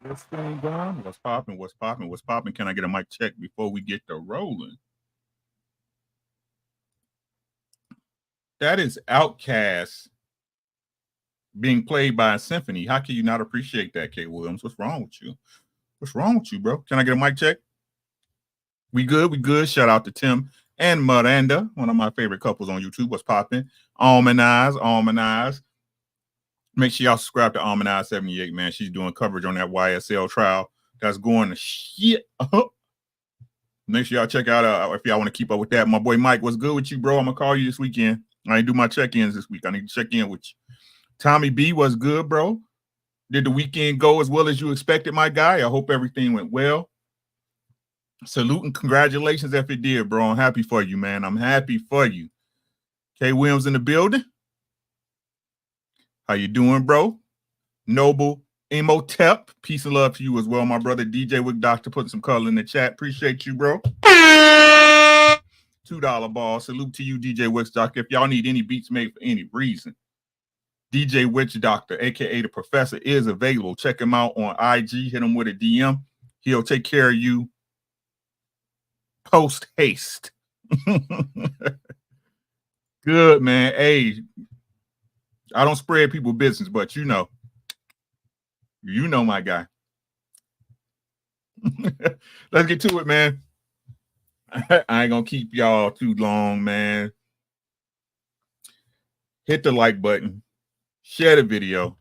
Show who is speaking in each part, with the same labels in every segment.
Speaker 1: What's going on? What's popping? What's popping? What's popping? Can I get a mic check before we get to rolling? That is Outcast being played by a symphony. How can you not appreciate that, K. Williams? What's wrong with you? What's wrong with you, bro? Can I get a mic check? We good? We good? Shout out to Tim and Miranda, one of my favorite couples on YouTube. What's popping? Almanize. Make sure y'all subscribe to Almanize 78, man. She's doing coverage on that YSL trial. That's going to shit up. Make sure y'all check out if y'all want to keep up with that. My boy Mike, what's good with you, bro? I'm going to call you this weekend. I ain't do my check-ins this week. I need to check in with you. Tommy B, what's good, bro? Did the weekend go as well as you expected, my guy? I hope everything went well. Salute and congratulations if it did, bro. I'm happy for you, man. I'm happy for you. K. Williams in the building. How you doing, bro? Noble Emotep. Peace and love to you as well, my brother. DJ Wick Doctor putting some color in the chat. Appreciate you, bro. $2 ball. Salute to you, DJ Witch Doctor. If y'all need any beats made for any reason, DJ Witch Doctor, a.k.a. the Professor, is available. Check him out on IG. Hit him with a DM. He'll take care of you post haste. Good, man. Hey, I don't spread people business, but you know my guy. Let's get to it, man. I ain't gonna keep y'all too long, man. Hit the like button, share the video,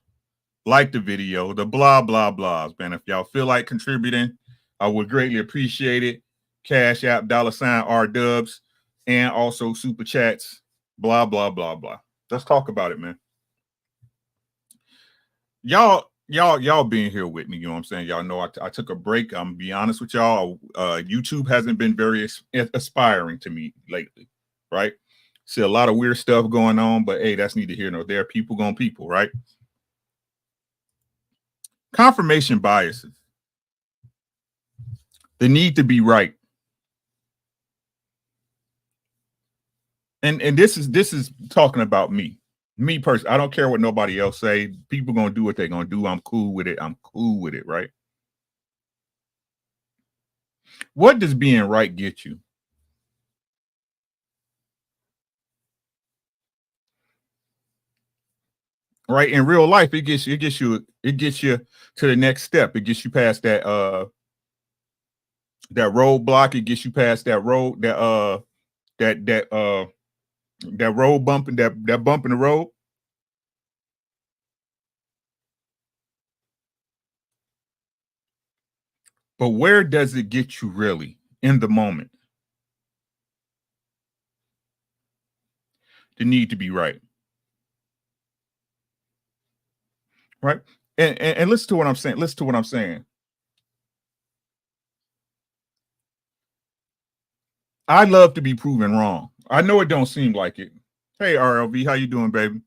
Speaker 1: like the video, the blah, blah, blahs, man. If y'all feel like contributing, I would greatly appreciate it. Cash App, $RDubs, and also super chats, blah, blah, blah, blah. Let's talk about it, man. Y'all being here with me, you know what I'm saying? Y'all know I took a break. I'm gonna be honest with y'all. YouTube hasn't been very aspiring to me lately, right? See a lot of weird stuff going on, but hey, that's neither here nor there. People gonna people, right? Confirmation biases. The need to be right. And this is talking about me. Me personally, I don't care what nobody else say. People gonna do what they're gonna do. I'm cool with it, right? What does being right get you? Right? In real life, it gets you to the next step. It gets you past that roadblock. It gets you past that road, that road bump and that bump in the road. But where does it get you really in the moment? The need to be right. Right? And listen to what I'm saying. Listen to what I'm saying. I love to be proven wrong. I know it don't seem like it. Hey, RLV, how you doing, baby?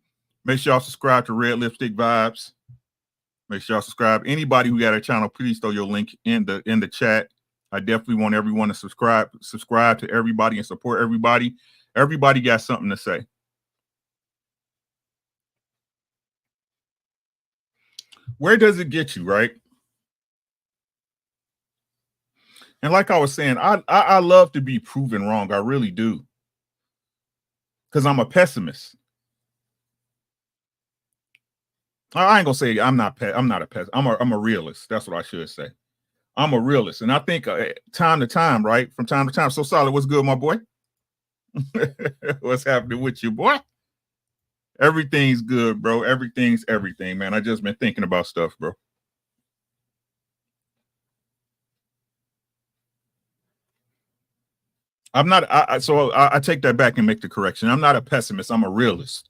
Speaker 1: Make sure y'all subscribe to Red Lipstick Vibes. Make sure y'all subscribe. Anybody who got a channel, please throw your link in the chat. I definitely want everyone to subscribe to everybody and support everybody. Everybody got something to say. Where does it get you, right? And like I was saying, I love to be proven wrong. I really do. Because I'm a pessimist. I ain't gonna say I'm not a pessimist. I'm a realist. That's what I should say. I'm a realist, and I think time to time, right? From time to time. So Solid, what's good, my boy? What's happening with you, boy? Everything's good, bro. Everything's everything, man. I just been thinking about stuff, bro. I'm not. I take that back and make the correction. I'm not a pessimist. I'm a realist.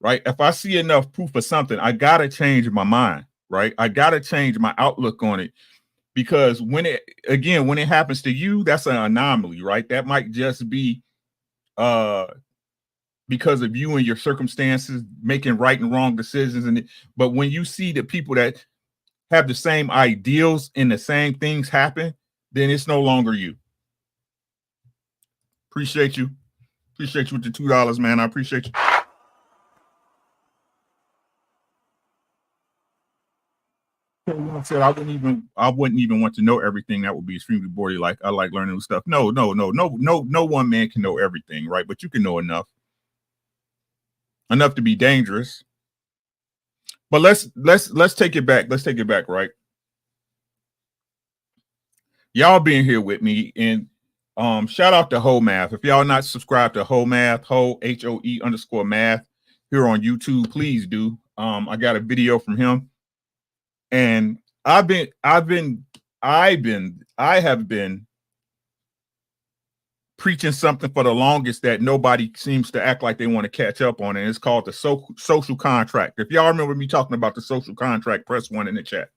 Speaker 1: right? If I see enough proof of something, I got to change my mind, right? I got to change my outlook on it, because when it happens to you, that's an anomaly, right? That might just be because of you and your circumstances making right and wrong decisions. But when you see the people that have the same ideals and the same things happen, then it's no longer you. Appreciate you. Appreciate you with the $2, man. I appreciate you. I said I wouldn't even want to know everything. That would be extremely boring. Like, I like learning new stuff. No one man can know everything, right? But you can know enough to be dangerous. But let's take it back. Let's take it back, right? Y'all being here with me, and shout out to Ho Math. If y'all not subscribed to Ho Math, HOE_math here on YouTube, please do. I got a video from him, and I have been preaching something for the longest that nobody seems to act like they want to catch up on, and it's called the social contract. If y'all remember me talking about the social contract, press 1 in the chat.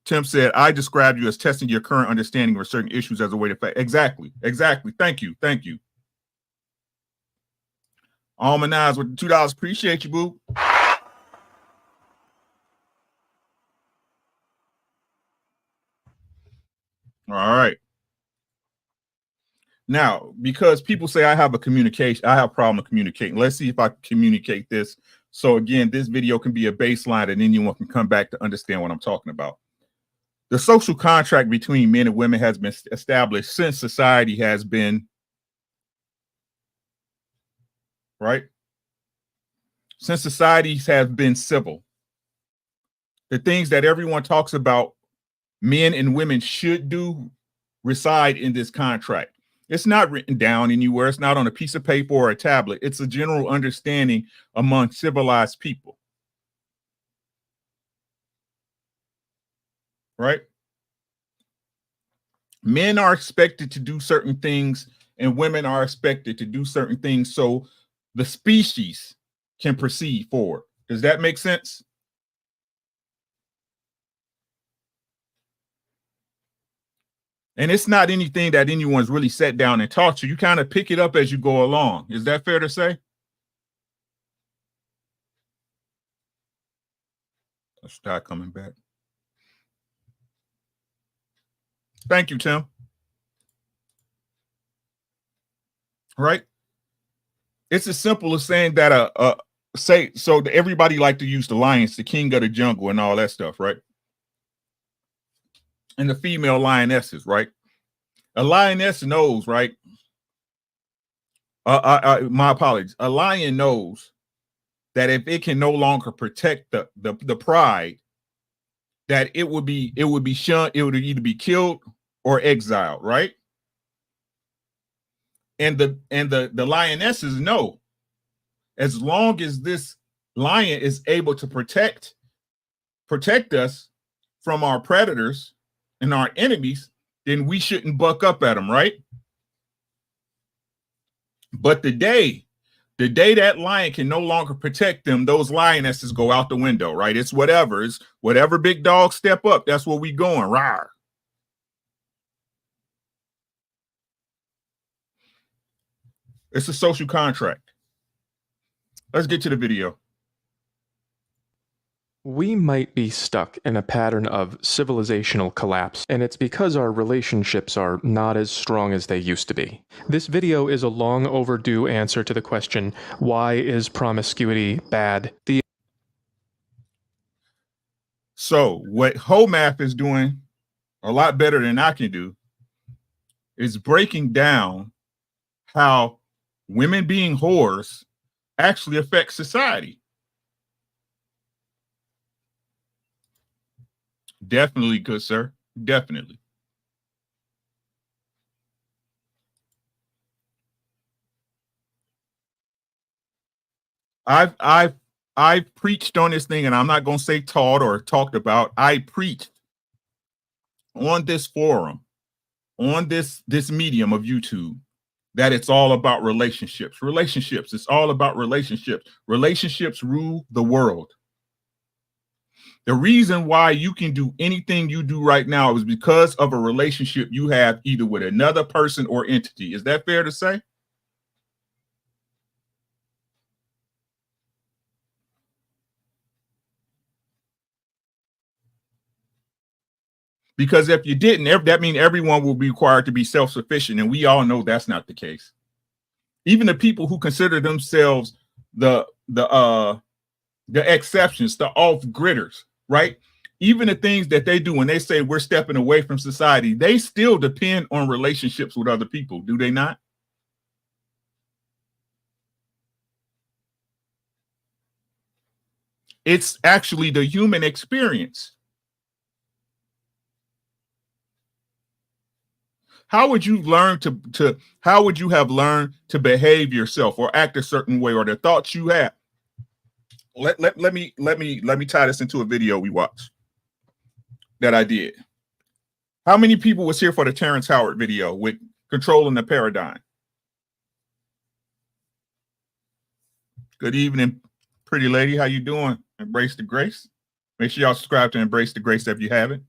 Speaker 1: Tim said, I described you as testing your current understanding of certain issues as a way to Exactly. Thank you. Almanaz with the $2. Appreciate you, boo. All right. Now, because people say I have a problem communicating. Let's see if I can communicate this. So again, this video can be a baseline and anyone can come back to understand what I'm talking about. The social contract between men and women has been established since society has been, right? Since societies have been civil. The things that everyone talks about men and women should do reside in this contract. It's not written down anywhere. It's not on a piece of paper or a tablet. It's a general understanding among civilized people. Right? Men are expected to do certain things and women are expected to do certain things so the species can proceed forward. Does that make sense? And it's not anything that anyone's really sat down and taught you. You kind of pick it up as you go along. Is that fair to say? Let's start coming back. Thank you, Tim. Right? It's as simple as saying that everybody like to use the lions, the king of the jungle and all that stuff, right? And the female lionesses, right? A lioness knows, right? My apologies. A lion knows that if it can no longer protect the pride, that it would be shunned, it would either be killed or exiled, right? And the lionesses know, as long as this lion is able to protect us from our predators and our enemies, then we shouldn't buck up at them, right? But the day that lion can no longer protect them, those lionesses go out the window, right? It's whatever big dogs step up, that's where we going. Rawr. It's a social contract. Let's get to the video.
Speaker 2: We might be stuck in a pattern of civilizational collapse, and it's because our relationships are not as strong as they used to be. This video is a long overdue answer to the question, why is promiscuity bad?
Speaker 1: So what Ho Math is doing a lot better than I can do is breaking down how women being whores actually affect society. Definitely, good sir. Definitely. I've preached on this thing, and I'm not going to say taught or talked about. I preached on this forum on this medium of YouTube that it's all about relationships. Relationships. It's all about relationships. Relationships rule the world. The reason why you can do anything you do right now is because of a relationship you have either with another person or entity. Is that fair to say? Because if you didn't, that means everyone will be required to be self-sufficient, and we all know that's not the case. Even the people who consider themselves the exceptions, the off-gridders, right? Even the things that they do when they say we're stepping away from society, they still depend on relationships with other people, do they not? It's actually the human experience. How would you learn how would you have learned to behave yourself or act a certain way, or the thoughts you have? Let me tie this into a video we watched that I did. How many people was here for the Terrence Howard video with controlling the paradigm? Good evening, pretty lady. How you doing? Embrace the Grace. Make sure y'all subscribe to Embrace the Grace if you haven't.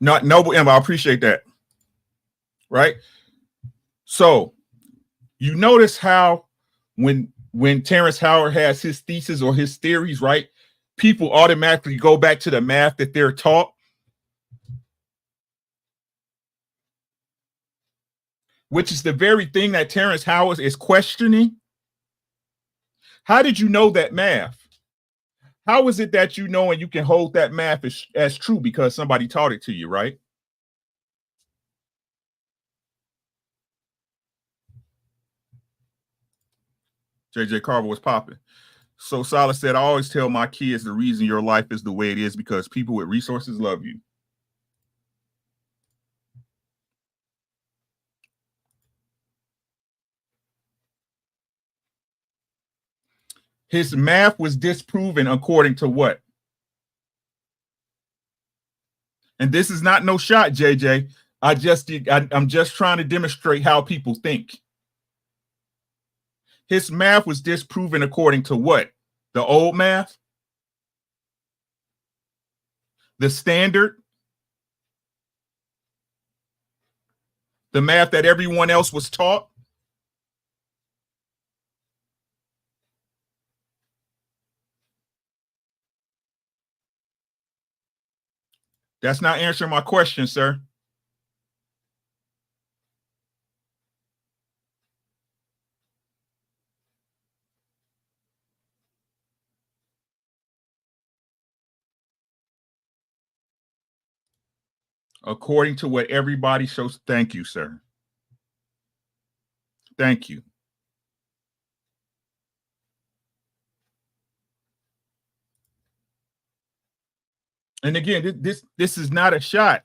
Speaker 1: Not Noble Emma, I appreciate that. Right? So you notice how when Terrence Howard has his thesis or his theories, right, people automatically go back to the math that they're taught, which is the very thing that Terrence Howard is questioning. How did you know that math? How is it that you know and you can hold that math as true because somebody taught it to you, right? JJ Carver was popping. So Salah said, I always tell my kids the reason your life is the way it is because people with resources love you. His math was disproven according to what? And this is not no shot, JJ. I'm just trying to demonstrate how people think. His math was disproven according to what? The old math? The standard? The math that everyone else was taught? That's not answering my question, sir. According to what everybody shows. Thank you, sir. Thank you. And again, this is not a shot.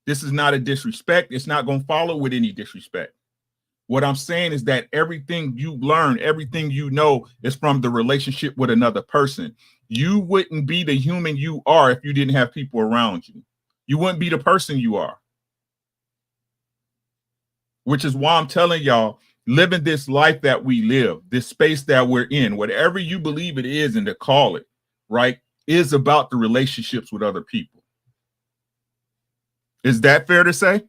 Speaker 1: This is not a disrespect. It's not going to follow with any disrespect. What I'm saying is that everything you learn, everything you know is from the relationship with another person. You wouldn't be the human you are if you didn't have people around you. You wouldn't be the person you are. Which is why I'm telling y'all, living this life that we live, this space that we're in, whatever you believe it is and to call it, right, is about the relationships with other people. Is that fair to say?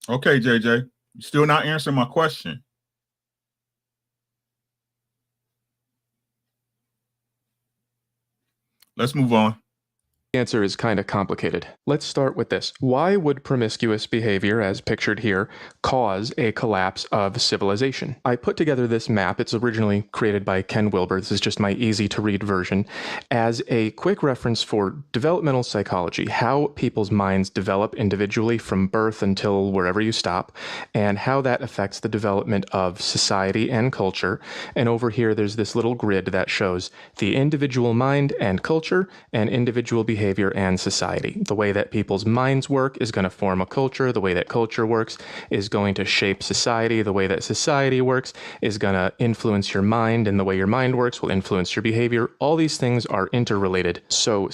Speaker 1: Okay, JJ, you're still not answering my question. Let's move on.
Speaker 2: The answer is kind of complicated. Let's start with this. Why would promiscuous behavior, as pictured here, cause a collapse of civilization? I put together this map. It's originally created by Ken Wilber. This is just my easy-to-read version, as a quick reference for developmental psychology, how people's minds develop individually from birth until wherever you stop, and how that affects the development of society and culture. And over here, there's this little grid that shows the individual mind and culture and individual behavior behavior and society. The way that people's minds work is going to form a culture. The way that culture works is going to shape society. The way that society works is going to influence your mind, and the way your mind works will influence your behavior. All these things are interrelated. So,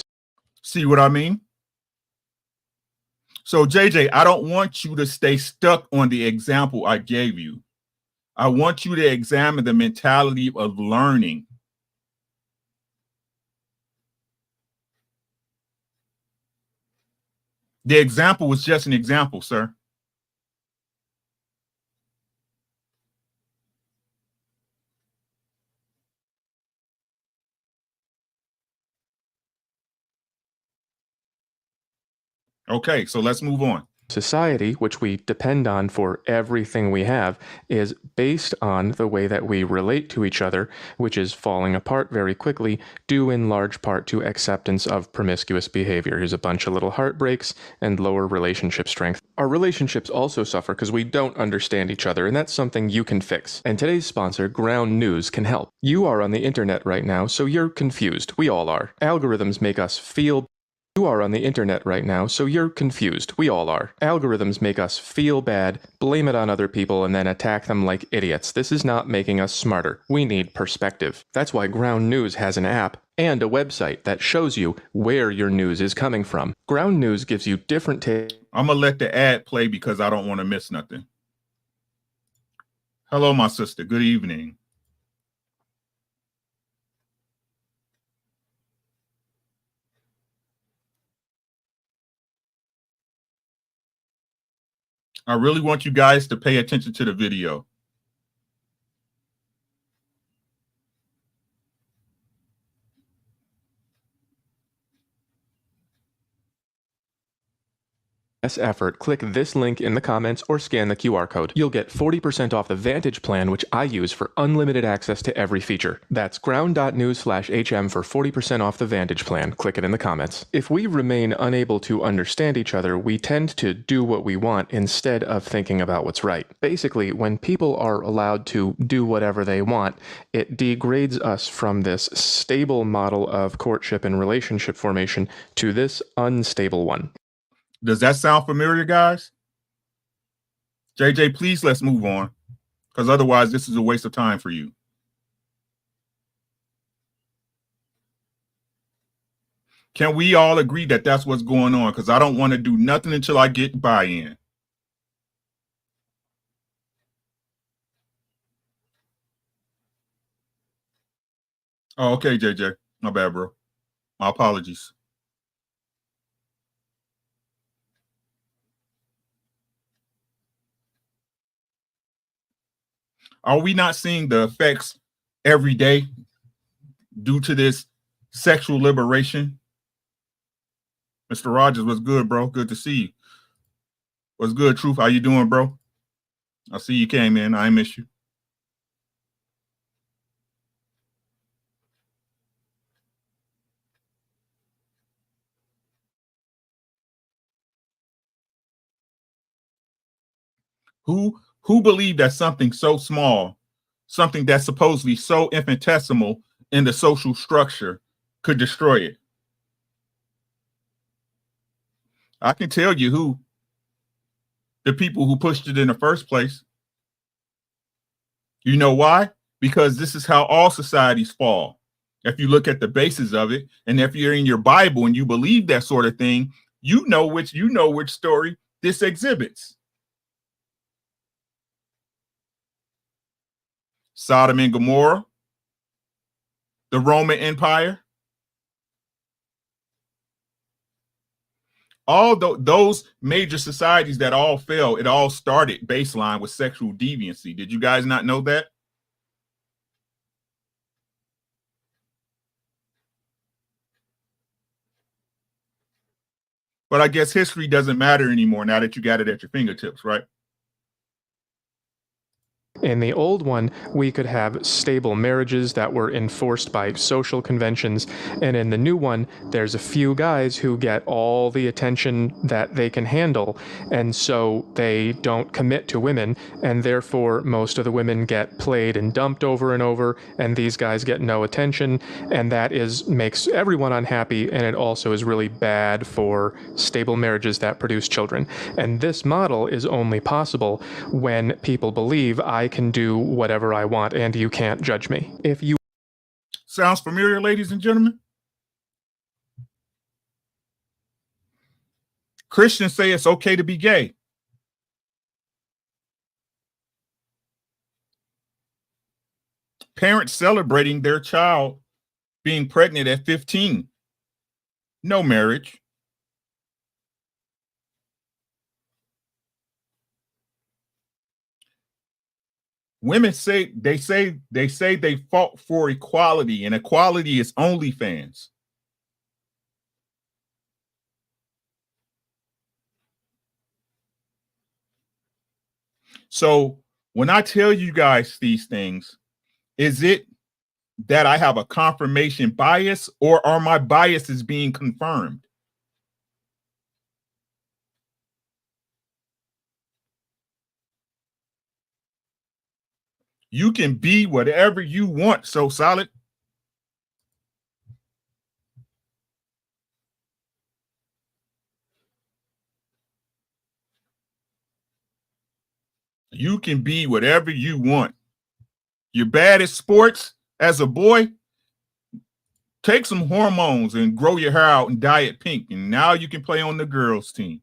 Speaker 1: see what I mean? So, JJ, I don't want you to stay stuck on the example I gave you. I want you to examine the mentality of learning. The example was just an example, sir. Okay, so let's move on.
Speaker 2: society, which we depend on for everything we have, is based on the way that we relate to each other, which is falling apart very quickly, due in large part to acceptance of promiscuous behavior. Here's a bunch of little heartbreaks and lower relationship strength. Our relationships also suffer because we don't understand each other, and that's something you can fix. And today's sponsor, Ground News, can help. You are on the internet right now, so you're confused. We all are. Algorithms make us feel. You are on the internet right now, so you're confused. We all are. Algorithms make us feel bad, blame it on other people, and then attack them like idiots. This is not making us smarter. We need perspective. That's why Ground News has an app and a website that shows you where your news is coming from. Ground News gives you different
Speaker 1: I'm going to let the ad play because I don't want to miss nothing. Hello, my sister. Good evening. I really want you guys to pay attention to the video.
Speaker 2: effort, click this link in the comments or scan the QR code. You'll get 40% off the Vantage plan, which I use for unlimited access to every feature. That's ground.news/HM for 40% off the Vantage plan. Click it in the comments. If we remain unable to understand each other, we tend to do what we want instead of thinking about what's right. Basically, when people are allowed to do whatever they want, it degrades us from this stable model of courtship and relationship formation to this unstable one.
Speaker 1: Does that sound familiar, guys? JJ, please let's move on, because otherwise this is a waste of time for you. Can we all agree that that's what's going on? Because I don't want to do nothing until I get buy-in. Oh, okay, JJ. My bad, bro. My apologies. Are we not seeing the effects every day due to this sexual liberation? Mr. Rogers, what's good, bro? Good to see you. What's good, Truth? How you doing, bro? I see you came in. I miss you. Who believed that something so small, something that's supposedly so infinitesimal in the social structure, could destroy it? I can tell you who. The people who pushed it in the first place. You know why? Because this is how all societies fall. If you look at the basis of it, and if you're in your Bible and you believe that sort of thing, you know which story this exhibits. Sodom and Gomorrah, the Roman Empire, all those major societies that all fell, it all started baseline with sexual deviancy. Did you guys not know that? But I guess history doesn't matter anymore now that you got it at your fingertips, right?
Speaker 2: In the old one, we could have stable marriages that were enforced by social conventions, and in the new one, there's a few guys who get all the attention that they can handle, and so they don't commit to women, and therefore most of the women get played and dumped over and over, and these guys get no attention, and that makes everyone unhappy, and it also is really bad for stable marriages that produce children. And this model is only possible when people believe I can do whatever I want and you can't judge me. If you
Speaker 1: Sounds familiar, ladies and gentlemen? Christians say it's okay to be gay. Parents celebrating their child being pregnant at 15. No marriage. Women say they fought for equality, and equality is OnlyFans. So when I tell you guys these things, is it that I have a confirmation bias, or are my biases being confirmed? You can be whatever you want, So Solid. You can be whatever you want. You're bad at sports as a boy, take some hormones and grow your hair out and dye it pink, and now you can play on the girls' team.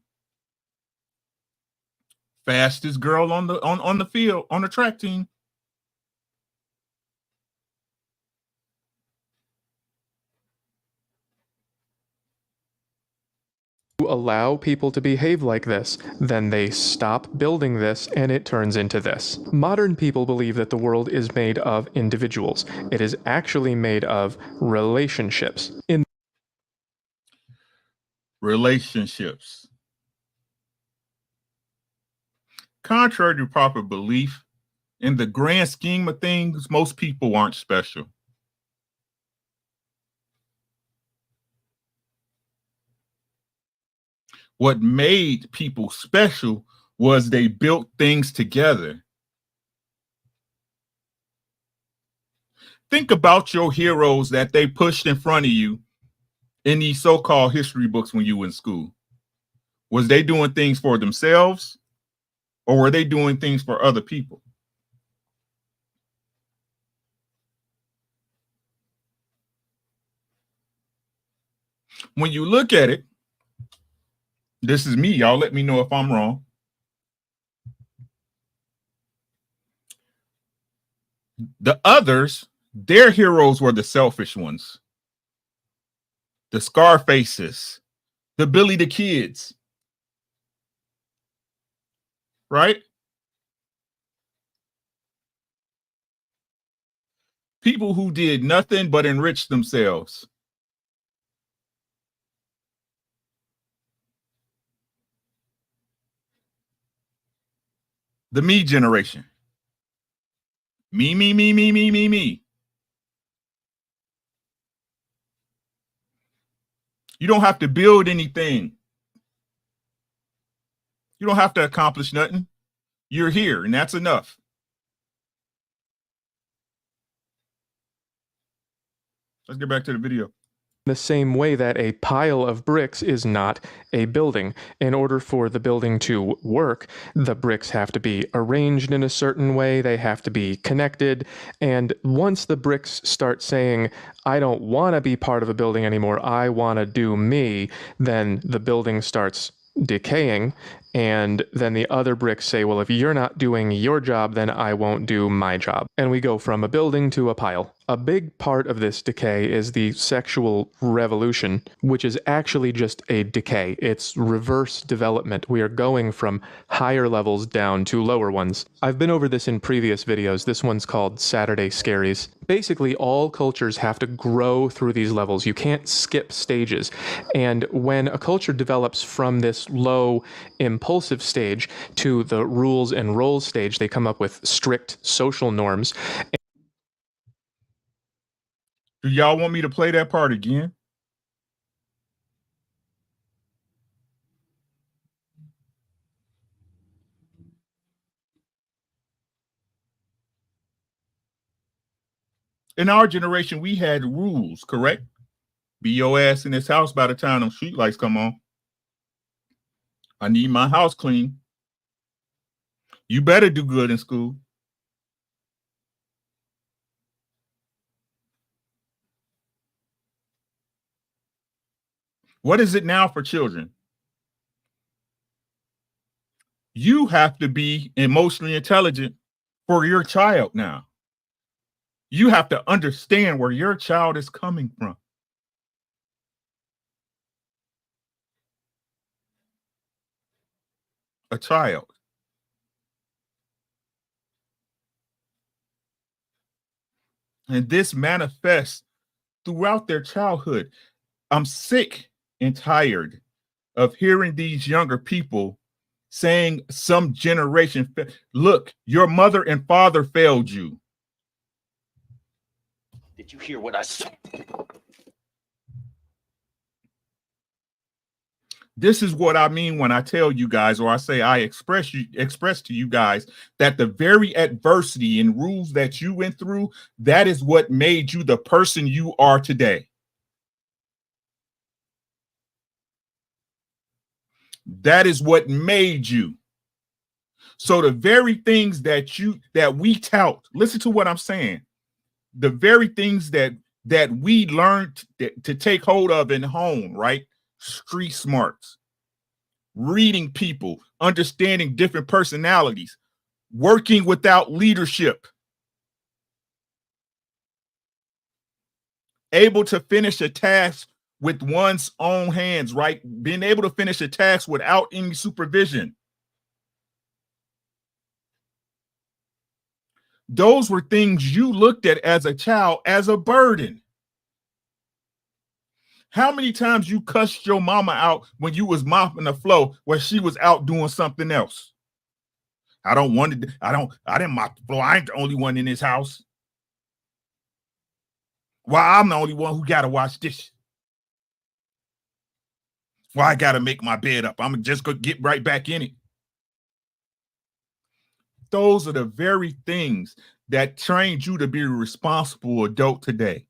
Speaker 1: Fastest girl on the field, on the track team.
Speaker 2: allow people to behave like this, then they stop building this and it turns into this. Modern people believe that the world is made of individuals. It is actually made of relationships.
Speaker 1: Relationships. Contrary to proper belief, in the grand scheme of things, most people aren't special. What made people special was they built things together. Think about your heroes that they pushed in front of you in these so-called history books when you were in school. Was they doing things for themselves, or were they doing things for other people? When you look at it, this is me, y'all. Let me know if I'm wrong. The others, their heroes were the selfish ones. The Scarfaces, the Billy the Kids, right? People who did nothing but enrich themselves. The me generation. Me, me, me, me, me, me, me. You don't have to build anything. You don't have to accomplish nothing. You're here, and that's enough. Let's get back to the video.
Speaker 2: The same way that a pile of bricks is not a building. In order for the building to work, the bricks have to be arranged in a certain way, they have to be connected, and once the bricks start saying, I don't want to be part of a building anymore, I want to do me, then the building starts decaying, and then the other bricks say, well, if you're not doing your job, then I won't do my job. And we go from a building to a pile. A big part of this decay is the sexual revolution, which is actually just a decay. It's reverse development. We are going from higher levels down to lower ones. I've been over this in previous videos. This one's called Saturday Scaries. Basically, all cultures have to grow through these levels. You can't skip stages. And when a culture develops from this low impulsive stage to the rules and roles stage, they come up with strict social norms.
Speaker 1: Do y'all want me to play that part again? In our generation, we had rules, correct? Be your ass in this house by the time them street lights come on. I need my house clean. You better do good in school. What is it now for children? You have to be emotionally intelligent for your child now. You have to understand where your child is coming from. A child. And this manifests throughout their childhood. I'm sick and tired of hearing these younger people saying some generation, look, your mother and father failed you.
Speaker 3: Did you hear what I said?
Speaker 1: This is what I mean when I tell you guys, or I say I express to you guys that the very adversity and rules that you went through, that is what made you the person you are today. That is what made you. So the very things that we tout, listen to what I'm saying. The very things that we learned to take hold of in home, right? Street smarts, reading people, understanding different personalities, working without leadership, able to finish a task with one's own hands, right? Being able to finish a task without any supervision. Those were things you looked at as a child as a burden. How many times you cussed your mama out when you was mopping the floor where she was out doing something else? I didn't mop the floor. I ain't the only one in this house. Well, I'm the only one who got to wash dishes. Well, I got to make my bed up. I'm just going to get right back in it. Those are the very things that trained you to be a responsible adult today.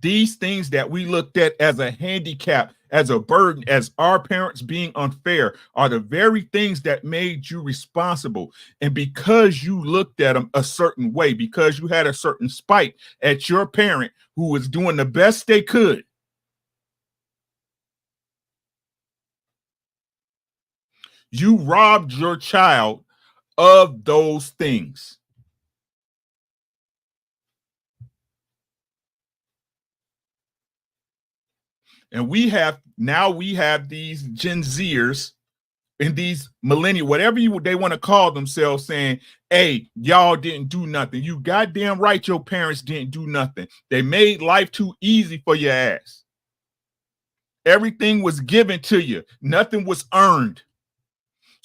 Speaker 1: These things that we looked at as a handicap, as a burden, as our parents being unfair, are the very things that made you responsible. And because you looked at them a certain way, because you had a certain spite at your parent who was doing the best they could, you robbed your child of those things. And we have these Gen Zers and these millennials, whatever they want to call themselves, saying, hey, y'all didn't do nothing. You goddamn right your parents didn't do nothing. They made life too easy for your ass. Everything was given to you. Nothing was earned.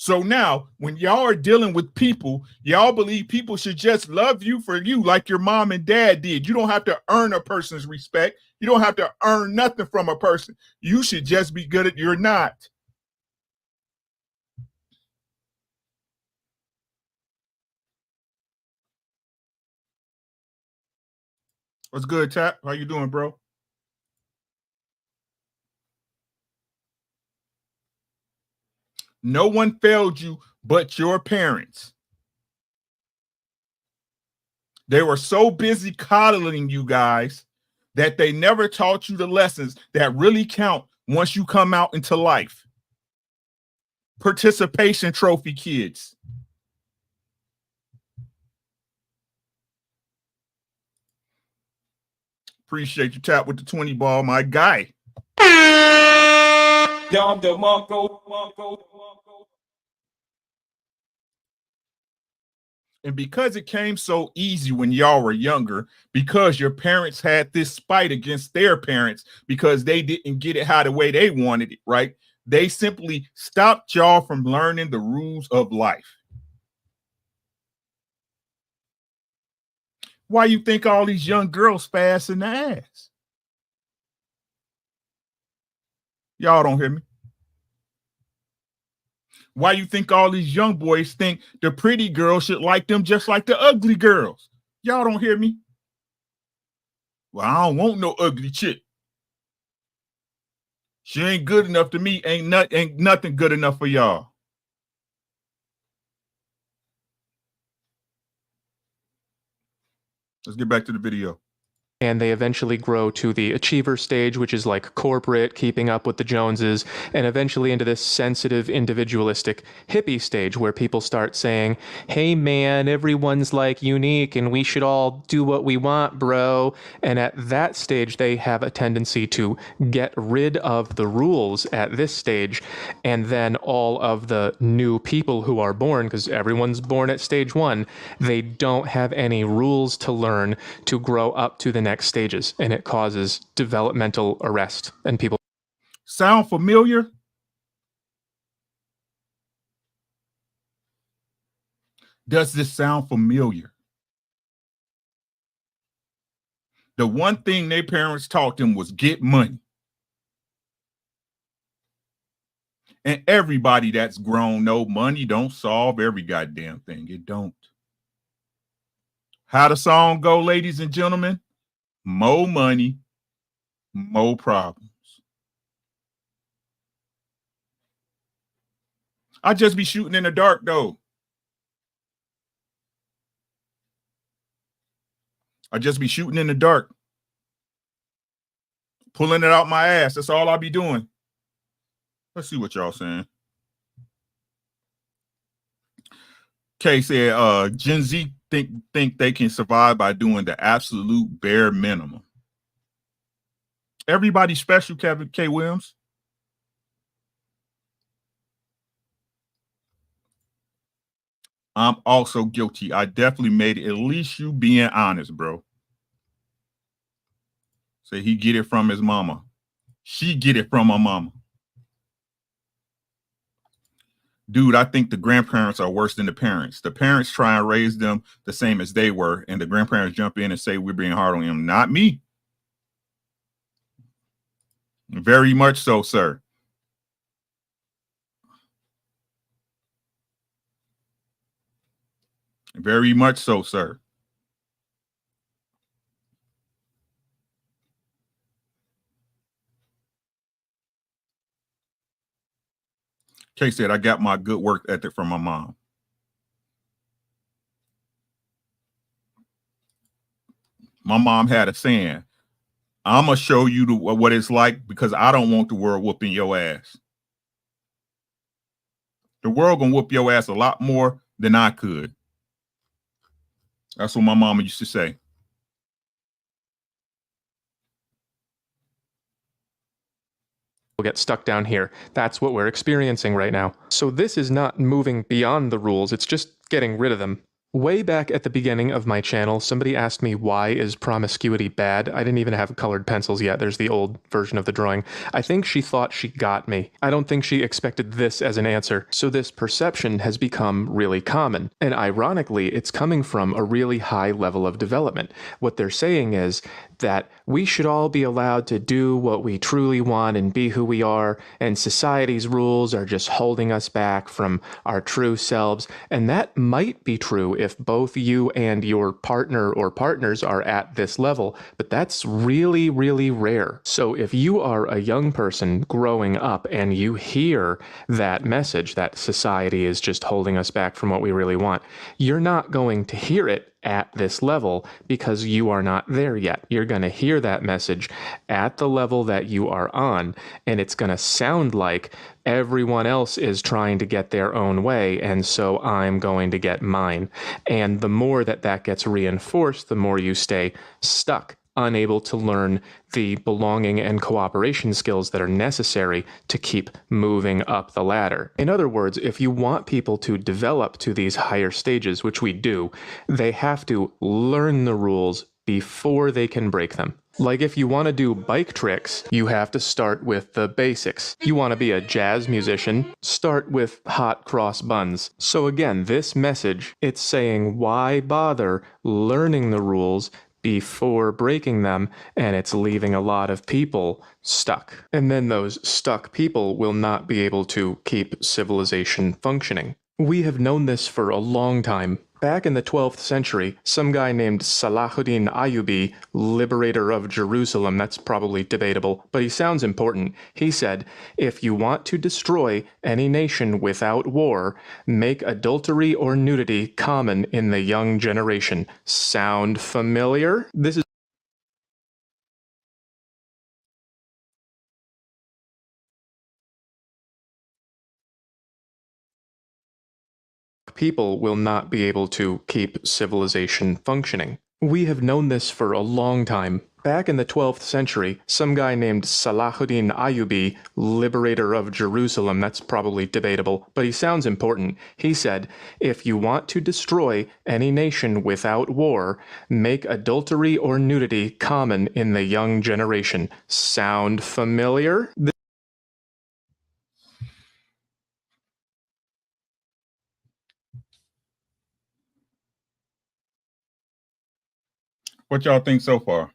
Speaker 1: So now when y'all are dealing with people, y'all believe people should just love you for you like your mom and dad did. You don't have to earn a person's respect. You don't have to earn nothing from a person. You should just be good at you're not. What's good, Tap? How you doing, bro? No one failed you but your parents. They were so busy coddling you guys that they never taught you the lessons that really count once you come out into life. Participation trophy kids. Appreciate you, Tap with the 20 ball, my guy. And because it came so easy when y'all were younger, because your parents had this spite against their parents because they didn't get it how the way they wanted it, right? They simply stopped y'all from learning the rules of life. Why you think all these young girls fast in the ass? Y'all don't hear me? Why you think all these young boys think the pretty girls should like them just like the ugly girls? Y'all don't hear me? Well, I don't want no ugly chick. She ain't good enough to me. Ain't nothing good enough for y'all. Let's get back to the video.
Speaker 2: And they eventually grow to the achiever stage, which is like corporate, keeping up with the Joneses, and eventually into this sensitive, individualistic hippie stage where people start saying, hey man, everyone's like unique and we should all do what we want, bro. And at that stage, they have a tendency to get rid of the rules at this stage, and then all of the new people who are born, because everyone's born at stage 1, they don't have any rules to learn to grow up to the next stages, and it causes developmental arrest and people.
Speaker 1: Sound familiar? Does this sound familiar? The one thing their parents taught them was get money. And everybody that's grown know money don't solve every goddamn thing. It don't. How the song go, ladies and gentlemen? More money, more problems. I just be shooting in the dark, though. I just be shooting in the dark. Pulling it out my ass. That's all I be doing. Let's see what y'all saying. Kay said, Gen Z think they can survive by doing the absolute bare minimum. Everybody special, Kevin K. Williams. I'm also guilty. I definitely made it. At least you being honest, bro. Say he get it from his mama. She get it from her mama. Dude, I think the grandparents are worse than the parents. The parents try and raise them the same as they were, and the grandparents jump in and say we're being hard on them. Not me. Very much so, sir. Very much so, sir. Kay said, I got my good work ethic from my mom. My mom had a saying, I'm going to show you what it's like because I don't want the world whooping your ass. The world going to whoop your ass a lot more than I could. That's what my mama used to say.
Speaker 2: We'll get stuck down here. That's what we're experiencing right now. So this is not moving beyond the rules, it's just getting rid of them. Way back at the beginning of my channel, somebody asked me why is promiscuity bad? I didn't even have colored pencils yet. There's the old version of the drawing. I think she thought she got me. I don't think she expected this as an answer. So this perception has become really common. And ironically, it's coming from a really high level of development. What they're saying is that we should all be allowed to do what we truly want and be who we are, and society's rules are just holding us back from our true selves. And that might be true if both you and your partner or partners are at this level, but that's really, really rare. So if you are a young person growing up and you hear that message that society is just holding us back from what we really want, you're not going to hear it at this level because you are not there yet. You're going to hear that message at the level that you are on, and it's going to sound like everyone else is trying to get their own way, and so I'm going to get mine. And the more that that gets reinforced, the more you stay stuck unable to learn the belonging and cooperation skills that are necessary to keep moving up the ladder. In other words, if you want people to develop to these higher stages, which we do, they have to learn the rules before they can break them. Like if you want to do bike tricks, you have to start with the basics. You want to be a jazz musician, start with hot cross buns. So again, this message, it's saying why bother learning the rules before breaking them, and it's leaving a lot of people stuck. And then those stuck people will not be able to keep civilization functioning. We have known this for a long time. Back in the 12th century, some guy named Salahuddin Ayyubi, liberator of Jerusalem, that's probably debatable, but he sounds important. He said, if you want to destroy any nation without war, make adultery or nudity common in the young generation. Sound familiar? This is people will not be able to keep civilization functioning. We have known this for a long time. Back in the 12th century, some guy named Salahuddin Ayyubi, liberator of Jerusalem, that's probably debatable, but he sounds important. He said, if you want to destroy any nation without war, make adultery or nudity common in the young generation. Sound familiar?
Speaker 1: What y'all think so far?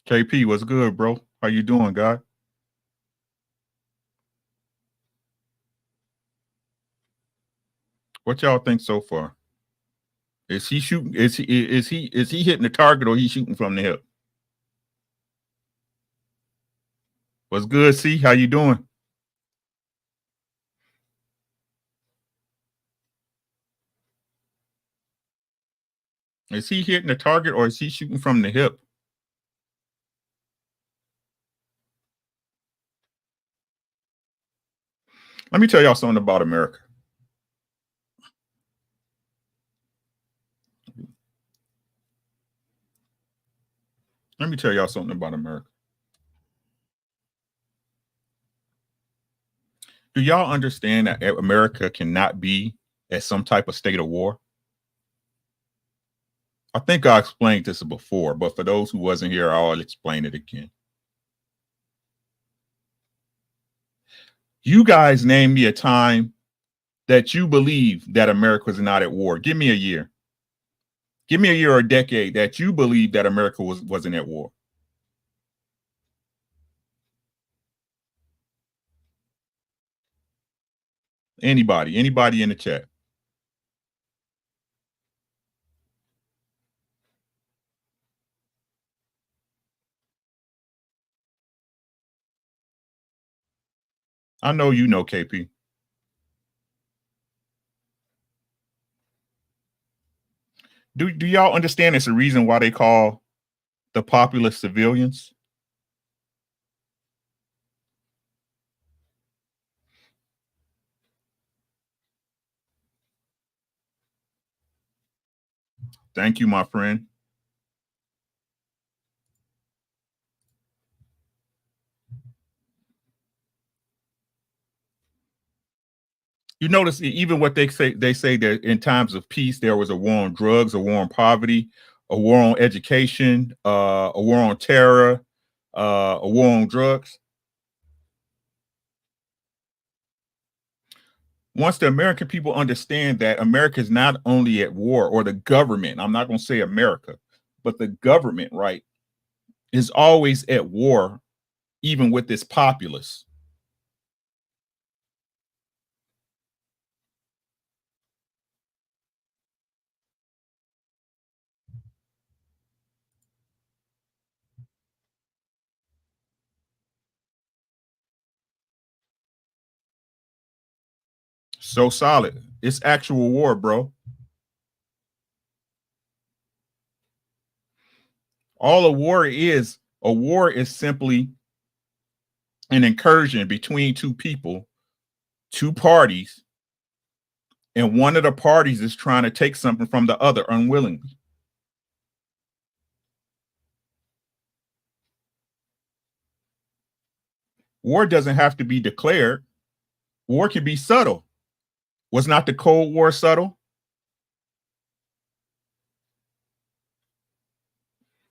Speaker 1: KP, what's good, bro? How you doing, guy? What y'all think so far? Is he shooting? Is he hitting the target, or he shooting from the hip? What's good, C? How you doing? Is he hitting the target, or is he shooting from the hip? Let me tell y'all something about America. Let me tell y'all something about America. Do y'all understand that America cannot be at some type of state of war? I think I explained this before, but for those who wasn't here, I'll explain it again. You guys name me a time that you believe that America was not at war. Give me a year. Give me a year or a decade that you believe that America wasn't at war. Anybody in the chat. I know you know, KP. Do y'all understand it's a reason why they call the populace civilians? Thank you, my friend. You notice even what they say that in times of peace, there was a war on drugs, a war on poverty, a war on education, a war on terror, a war on drugs. Once the American people understand that America is not only at war, or the government, I'm not going to say America, but the government, right, is always at war, even with its populace. So solid. It's actual war, bro. All a war is simply an incursion between two people, two parties, and one of the parties is trying to take something from the other unwillingly. War doesn't have to be declared. War can be subtle. Was not the Cold War subtle?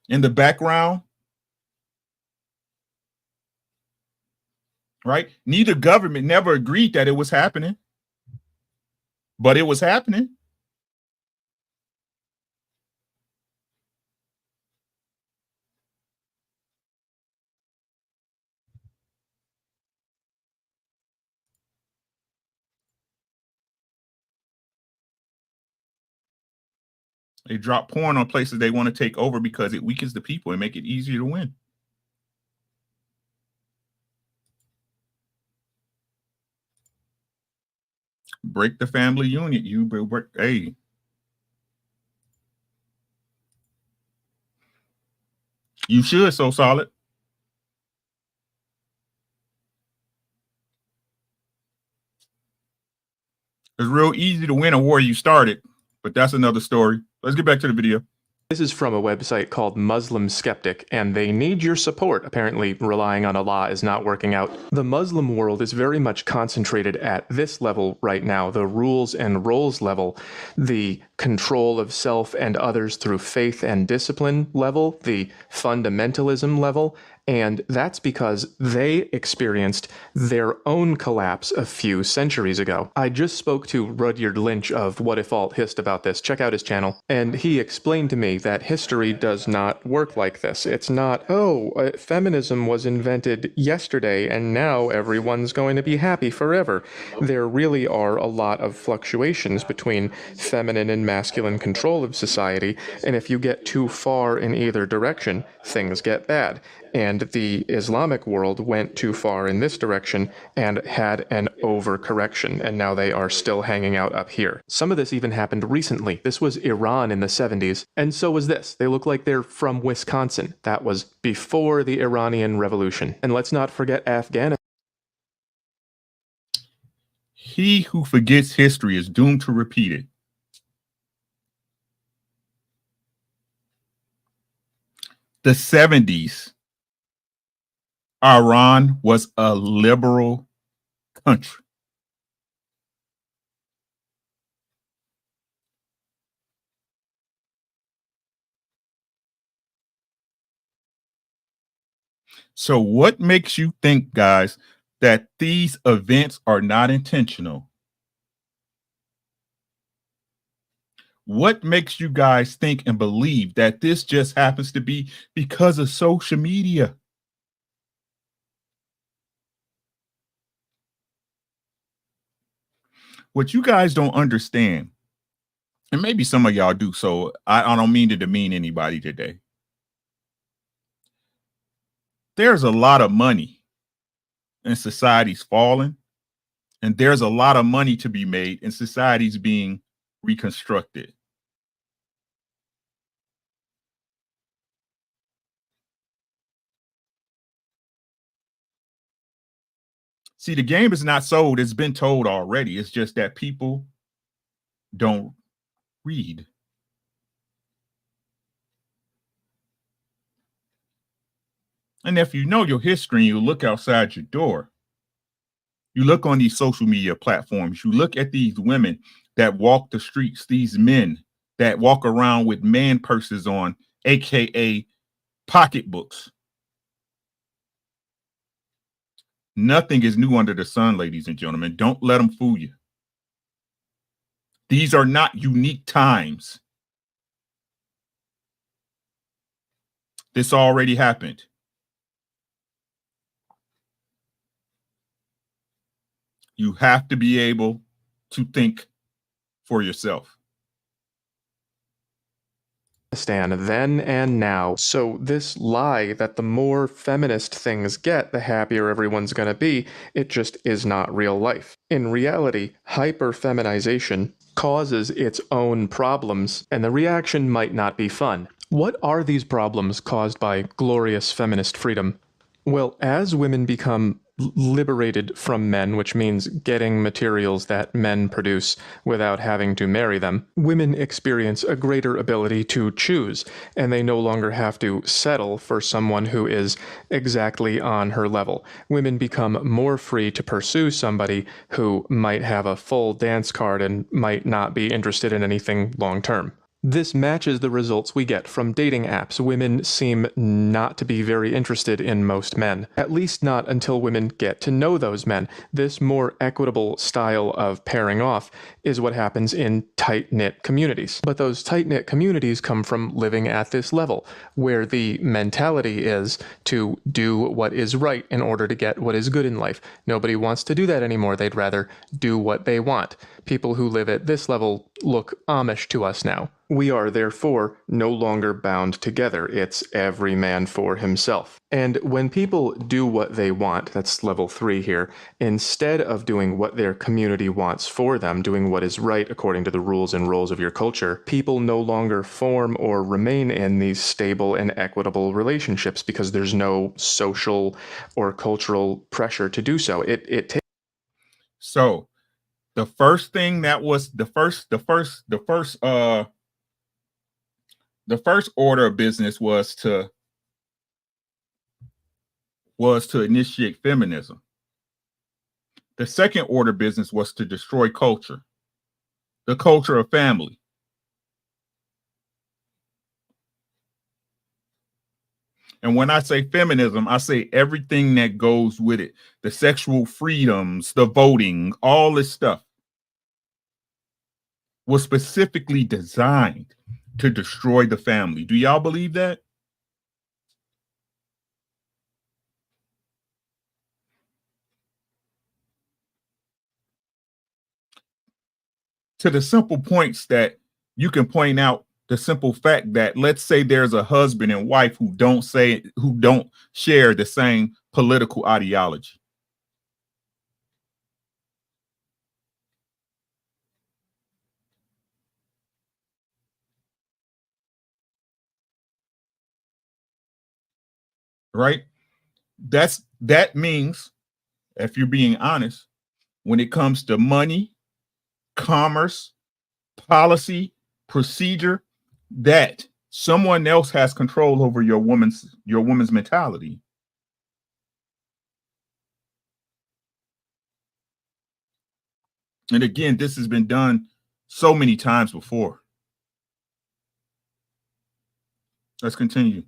Speaker 1: In the background, right? Neither government never agreed that it was happening, but it was happening. They drop porn on places they want to take over because it weakens the people and make it easier to win. Break the family unit. Hey. You should, so solid. It's real easy to win a war you started, but that's another story. Let's get back to the video.
Speaker 2: This is from a website called Muslim Skeptic, and they need your support. Apparently, relying on Allah is not working out. The Muslim world is very much concentrated at this level right now, the rules and roles level, the control of self and others through faith and discipline level, the fundamentalism level, and that's because they experienced their own collapse a few centuries ago. I just spoke to Rudyard Lynch of What If Alt Hist about this. Check out his channel. And he explained to me that history does not work like this. It's not, feminism was invented yesterday and now everyone's going to be happy forever. There really are a lot of fluctuations between feminine and masculine control of society, and if you get too far in either direction, things get bad. And the Islamic world went too far in this direction and had an overcorrection, and now they are still hanging out up here. Some of this even happened recently. This was Iran in the 70s, and so was this. They look like they're from Wisconsin. That was before the Iranian Revolution. And let's not forget Afghanistan.
Speaker 1: He who forgets history is doomed to repeat it. The 70s, Iran was a liberal country. So what makes you think, guys, that these events are not intentional? What makes you guys think and believe that this just happens to be because of social media? What you guys don't understand, and maybe some of y'all do, so I don't mean to demean anybody today. There's a lot of money in societies falling, and there's a lot of money to be made in societies being reconstructed. See, the game is not sold. It's been told already. It's just that people don't read. And if you know your history, you look outside your door, you look on these social media platforms, you look at these women that walk the streets, these men that walk around with man purses on, aka pocketbooks. Nothing is new under the sun, ladies and gentlemen. Don't let them fool you. These are not unique times. This already happened. You have to be able to think for yourself.
Speaker 2: Then and now. So this lie that the more feminist things get, the happier everyone's going to be, it just is not real life. In reality, hyper-feminization causes its own problems, and the reaction might not be fun. What are these problems caused by glorious feminist freedom? Well, as women become liberated from men, which means getting materials that men produce without having to marry them, women experience a greater ability to choose, and they no longer have to settle for someone who is exactly on her level. Women become more free to pursue somebody who might have a full dance card and might not be interested in anything long term. This matches the results we get from dating apps. Women seem not to be very interested in most men, at least not until women get to know those men. This more equitable style of pairing off is what happens in tight-knit communities. But those tight-knit communities come from living at this level, where the mentality is to do what is right in order to get what is good in life. Nobody wants to do that anymore. They'd rather do what they want. People who live at this level look Amish to us now. We are, therefore, no longer bound together. It's every man for himself. And when people do what they want, that's level 3 here, instead of doing what their community wants for them, doing what is right according to the rules and roles of your culture, people no longer form or remain in these stable and equitable relationships because there's no social or cultural pressure to do so.
Speaker 1: So the first thing that was the first order of business was to initiate feminism. The second order of business was to destroy culture, the culture of family. And when I say feminism, I say everything that goes with it, the sexual freedoms, the voting, all this stuff was specifically designed to destroy the family. Do y'all believe that? To the simple points that you can point out, the simple fact that, let's say there's a husband and wife who don't share the same political ideology. Right? That means, if you're being honest, when it comes to money, commerce, policy, procedure, that someone else has control over your woman's mentality. And again, this has been done so many times before. Let's continue.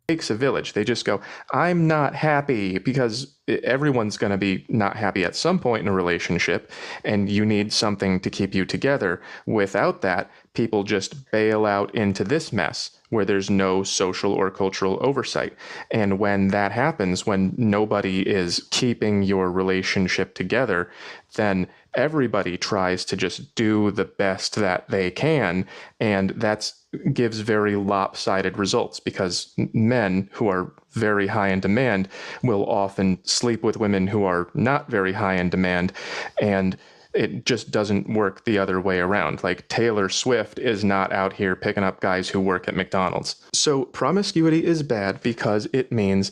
Speaker 2: Takes a village. They just go, I'm not happy, because everyone's going to be not happy at some point in a relationship, and you need something to keep you together. Without that, people just bail out into this mess where there's no social or cultural oversight. And when that happens, when nobody is keeping your relationship together, then everybody tries to just do the best that they can, and that gives very lopsided results, because men who are very high in demand will often sleep with women who are not very high in demand, and it just doesn't work the other way around. Like, Taylor Swift is not out here picking up guys who work at McDonald's. So promiscuity is bad because it means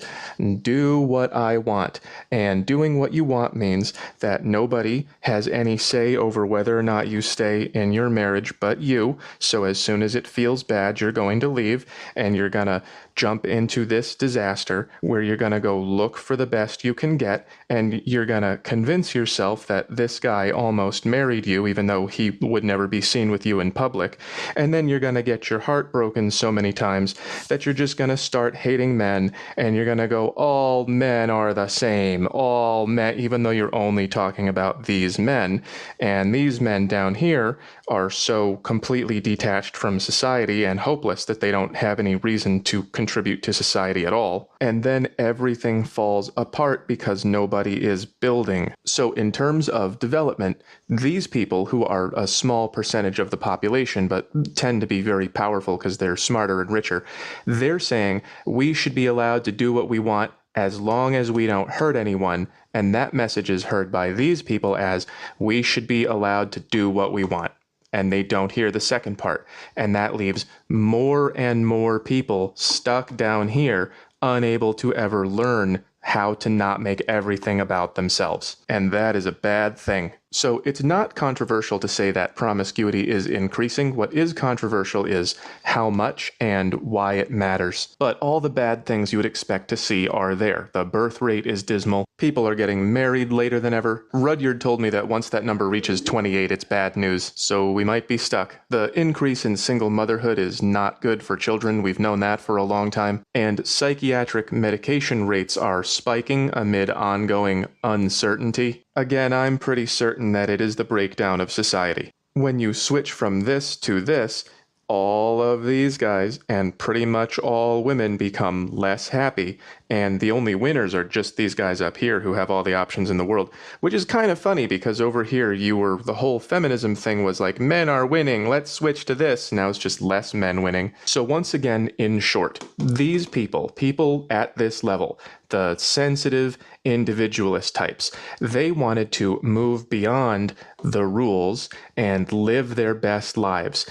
Speaker 2: do what I want. And doing what you want means that nobody has any say over whether or not you stay in your marriage but you. So as soon as it feels bad, you're going to leave, and you're going to jump into this disaster where you're going to go look for the best you can get, and you're going to convince yourself that this guy almost married you even though he would never be seen with you in public. And then you're going to get your heart broken so many times that you're just going to start hating men, and you're going to go, all men are the same, all men, even though you're only talking about these men. And these men down here are so completely detached from society and hopeless that they don't have any reason to contribute to society at all. And then everything falls apart because nobody is building. So in terms of development, these people, who are a small percentage of the population but tend to be very powerful because they're smarter and richer, they're saying we should be allowed to do what we want as long as we don't hurt anyone. And that message is heard by these people as we should be allowed to do what we want. And they don't hear the second part. And that leaves more and more people stuck down here, unable to ever learn how to not make everything about themselves. And that is a bad thing. So it's not controversial to say that promiscuity is increasing. What is controversial is how much and why it matters. But all the bad things you would expect to see are there. The birth rate is dismal. People are getting married later than ever. Rudyard told me that once that number reaches 28, it's bad news. So we might be stuck. The increase in single motherhood is not good for children. We've known that for a long time. And psychiatric medication rates are spiking amid ongoing uncertainty. Again, I'm pretty certain that it is the breakdown of society. When you switch from this to this, all of these guys and pretty much all women become less happy, and the only winners are just these guys up here who have all the options in the world, which is kind of funny because over here the whole feminism thing was like, men are winning, let's switch to this. Now it's just less men winning. So once again, in short, these people at this level, the sensitive individualist types, they wanted to move beyond the rules and live their best lives.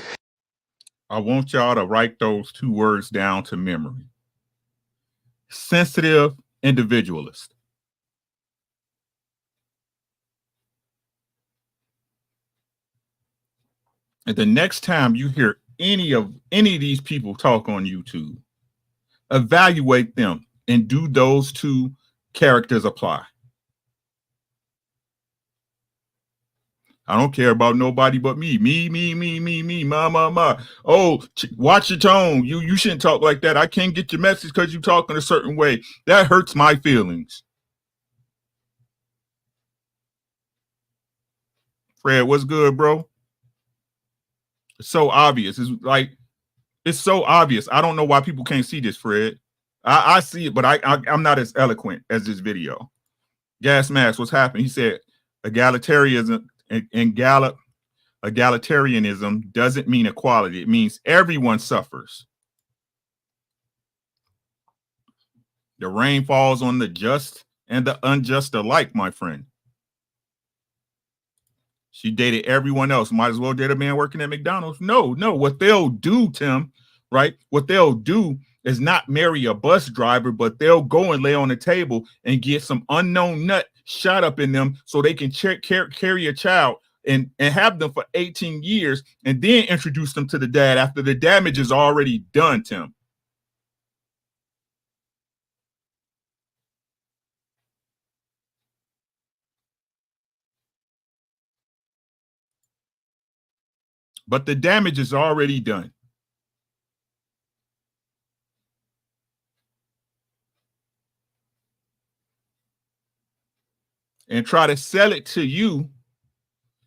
Speaker 1: I want y'all to write those 2 words down to memory. Sensitive individualist. And the next time you hear any of these people talk on YouTube, evaluate them and do those 2 characters apply. I don't care about nobody but me. Me, ma. Oh, watch your tone. You shouldn't talk like that. I can't get your message because you talk in a certain way. That hurts my feelings. Fred, what's good, bro? It's so obvious. It's so obvious. I don't know why people can't see this, Fred. I see it, but I'm not as eloquent as this video. Gas Mask, what's happening? He said egalitarianism egalitarianism doesn't mean equality. It means everyone suffers. The rain falls on the just and the unjust alike, my friend. She dated everyone else. Might as well date a man working at McDonald's. No. What they'll do, Tim, right? What they'll do is not marry a bus driver, but they'll go and lay on the table and get some unknown nut shot up in them so they can carry a child and have them for 18 years and then introduce them to the dad after the damage is already done, Tim. But the damage is already done. And try to sell it to you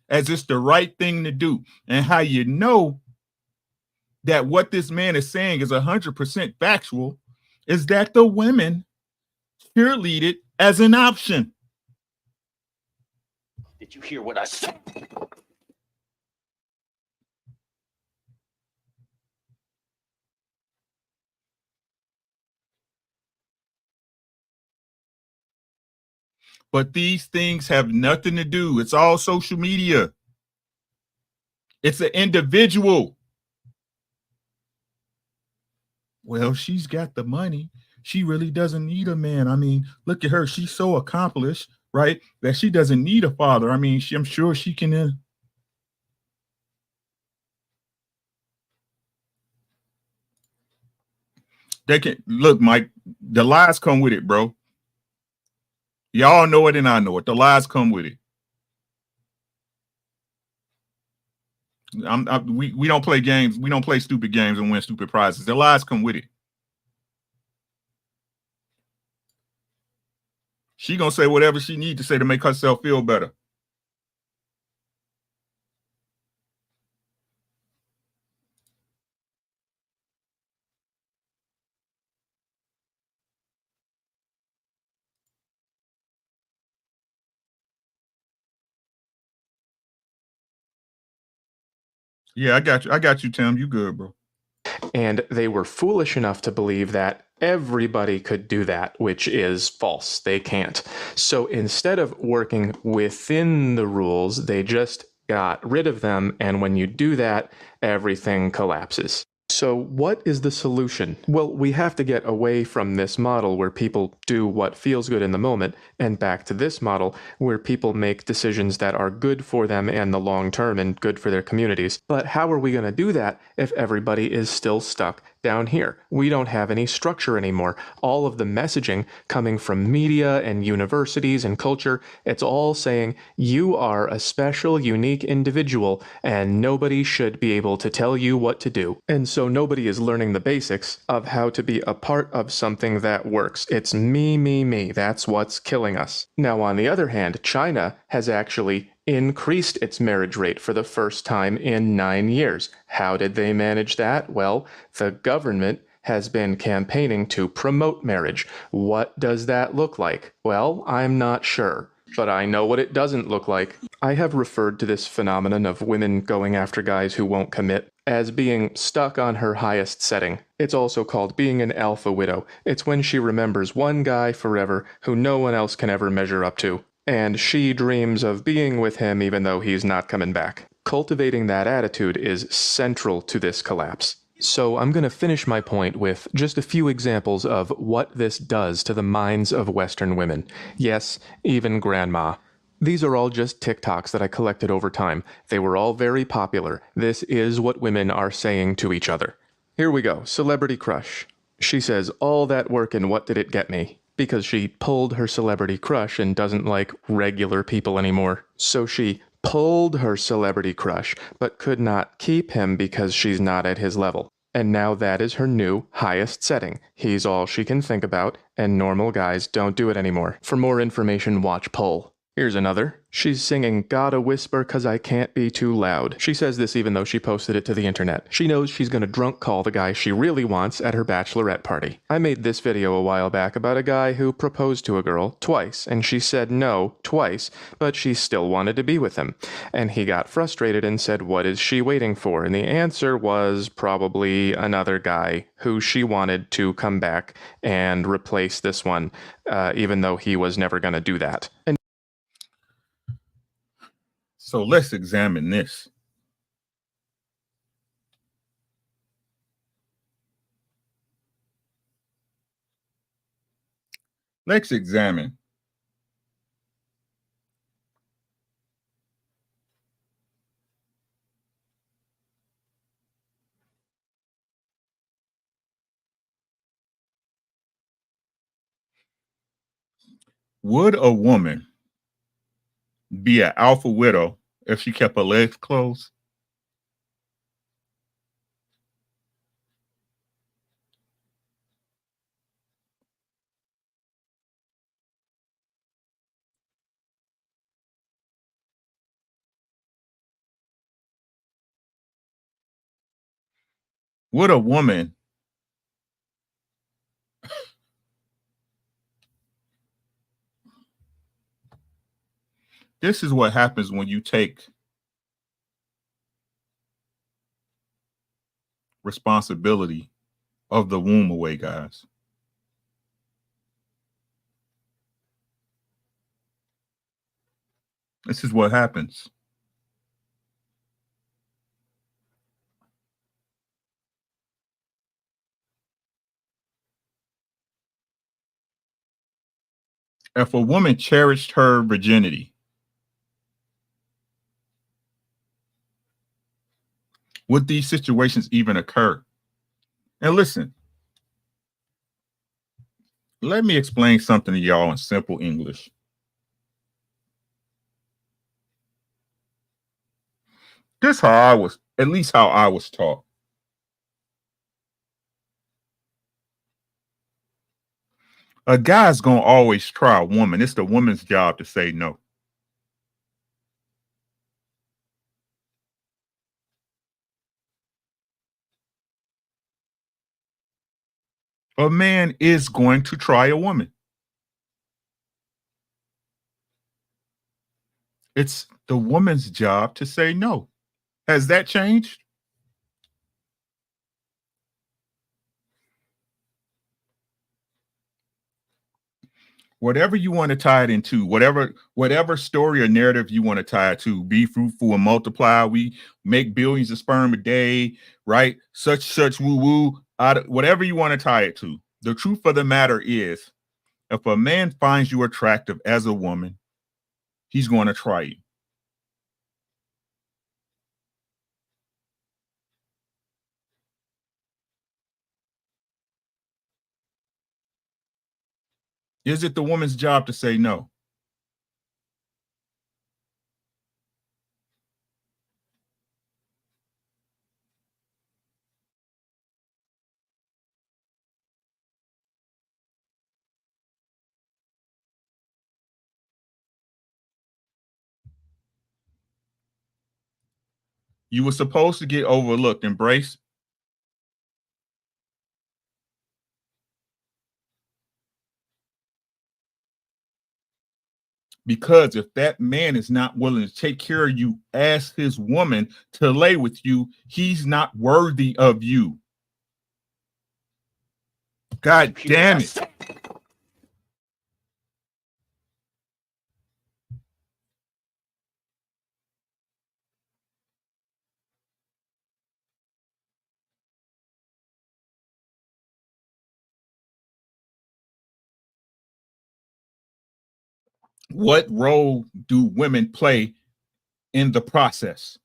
Speaker 1: as it's the right thing to do. And how you know that what this man is saying is 100% factual is that the women cheerlead it as an option.
Speaker 3: Did you hear what I said?
Speaker 1: But these things have nothing to do. It's all social media. It's an individual. Well, she's got the money. She really doesn't need a man. I mean, look at her. She's so accomplished, right? That she doesn't need a father. I mean, I'm sure she can. They can look, Mike. The lies come with it, bro. Y'all know it, and I know it. The lies come with it. We don't play games. We don't play stupid games and win stupid prizes. The lies come with it. She gonna say whatever she needs to say to make herself feel better. Yeah, I got you. I got you, Tim. You good, bro.
Speaker 2: And they were foolish enough to believe that everybody could do that, which is false. They can't. So instead of working within the rules, they just got rid of them. And when you do that, everything collapses. So what is the solution? Well, we have to get away from this model where people do what feels good in the moment and back to this model where people make decisions that are good for them and the long term and good for their communities. But how are we going to do that if everybody is still stuck down here? We don't have any structure anymore. All of the messaging coming from media and universities and culture, it's all saying you are a special, unique individual and nobody should be able to tell you what to do. And so nobody is learning the basics of how to be a part of something that works. It's me, me, me. That's what's killing us. Now, on the other hand, China has actually increased its marriage rate for the first time in 9 years. How did they manage that? Well, the government has been campaigning to promote marriage. What does that look like? Well, I'm not sure, but I know what it doesn't look like. I have referred to this phenomenon of women going after guys who won't commit as being stuck on her highest setting. It's also called being an alpha widow. It's when she remembers one guy forever who no one else can ever measure up to. And she dreams of being with him even though he's not coming back. Cultivating that attitude is central to this collapse. So I'm going to finish my point with just a few examples of what this does to the minds of Western women. Yes, even grandma. These are all just TikToks that I collected over time. They were all very popular. This is what women are saying to each other. Here we go. Celebrity crush. She says, all that work and what did it get me? Because she pulled her celebrity crush and doesn't like regular people anymore. So she pulled her celebrity crush, but could not keep him because she's not at his level. And now that is her new highest setting. He's all she can think about, and normal guys don't do it anymore. For more information, watch Pull. Here's another. She's singing Gotta Whisper 'Cause I Can't Be Too Loud. She says this even though she posted it to the internet. She knows she's gonna drunk call the guy she really wants at her bachelorette party. I made this video a while back about a guy who proposed to a girl twice, and she said no twice, but she still wanted to be with him. And he got frustrated and said, what is she waiting for? And the answer was probably another guy who she wanted to come back and replace this one, even though he was never gonna do that.
Speaker 1: So let's examine this. Let's examine would a woman be an alpha widow if she kept her legs closed? Would a woman this is what happens when you take responsibility of the womb away, guys. This is what happens. If a woman cherished her virginity, would these situations even occur? And listen, let me explain something to y'all in simple English. This how I was, at least how I was taught. A guy's gonna always try a woman. It's the woman's job to say no. A man is going to try a woman. It's the woman's job to say no. Has that changed? whatever you want to tie it into, whatever story or narrative you want to tie it to, be fruitful and multiply. We make billions of sperm a day, right? Such woo woo, whatever you want to tie it to. The truth of the matter is, if a man finds you attractive as a woman, he's going to try you. Is it the woman's job to say no? You were supposed to get overlooked, embrace. Because if that man is not willing to take care of you as his woman to lay with you, he's not worthy of you. God damn it. What role do women play in the process?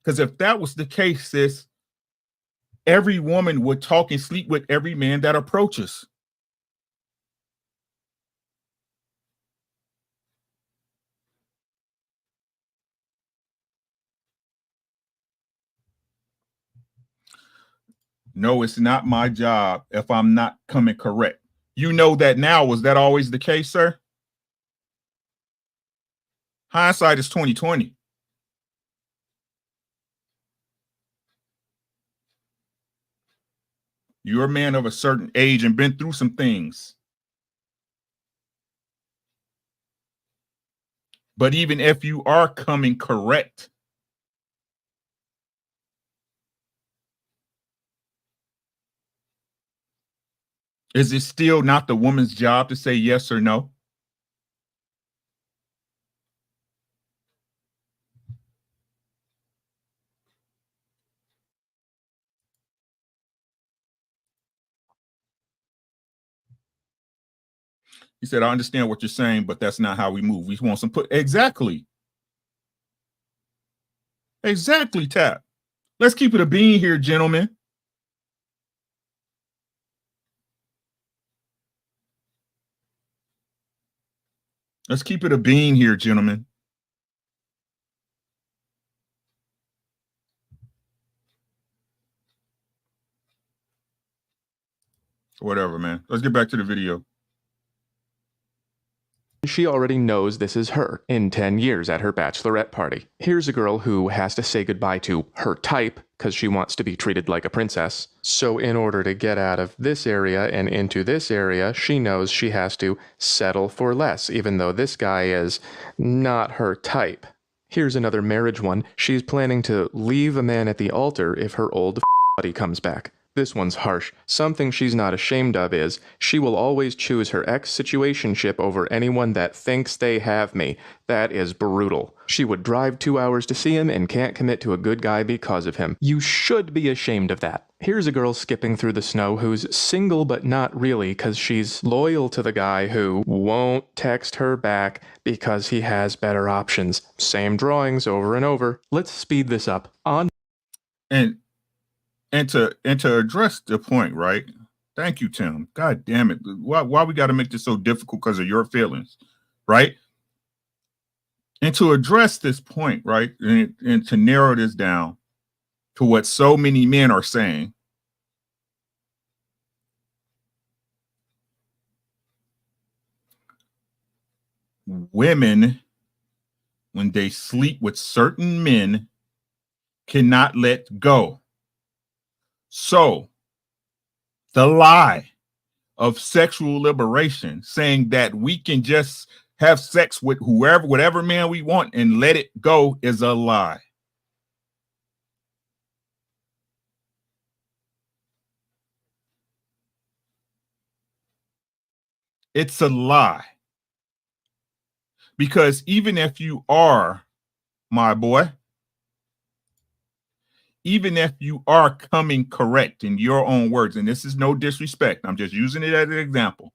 Speaker 1: Because if that was the case, sis, every woman would talk and sleep with every man that approaches. No, it's not my job if I'm not coming correct. You know that now. Was that always the case, sir? Hindsight is 2020. You're a man of a certain age and been through some things. But even if you are coming correct, is it still not the woman's job to say yes or no? He said, I understand what you're saying, but that's not how we move. We want some put exactly. Exactly, Tap. Let's keep it a bean here, gentlemen. Let's keep it a bean here, gentlemen. Whatever, man. Let's get back to the video.
Speaker 2: She already knows this is her in 10 years at her bachelorette party. Here's a girl who has to say goodbye to her type because she wants to be treated like a princess. So in order to get out of this area and into this area, she knows she has to settle for less, even though this guy is not her type. Here's another marriage one. She's planning to leave a man at the altar if her old buddy comes back. This one's harsh. Something she's not ashamed of is she will always choose her ex-situationship over anyone that thinks they have me. That is brutal. She would drive 2 hours to see him and can't commit to a good guy because of him. You should be ashamed of that. Here's a girl skipping through the snow who's single but not really because she's loyal to the guy who won't text her back because he has better options. Same drawings over and over. Let's speed this up. On
Speaker 1: And to address the point, right? Thank you, Tim. God damn it. Why we got to make this so difficult because of your feelings, right? And to address this point, right? And to narrow this down to what so many men are saying. Women, when they sleep with certain men, cannot let go. So the lie of sexual liberation, saying that we can just have sex with whatever man we want and let it go, is a lie. It's a lie. Because even if you are, my boy, even if you are coming correct in your own words, and this is no disrespect, I'm just using it as an example.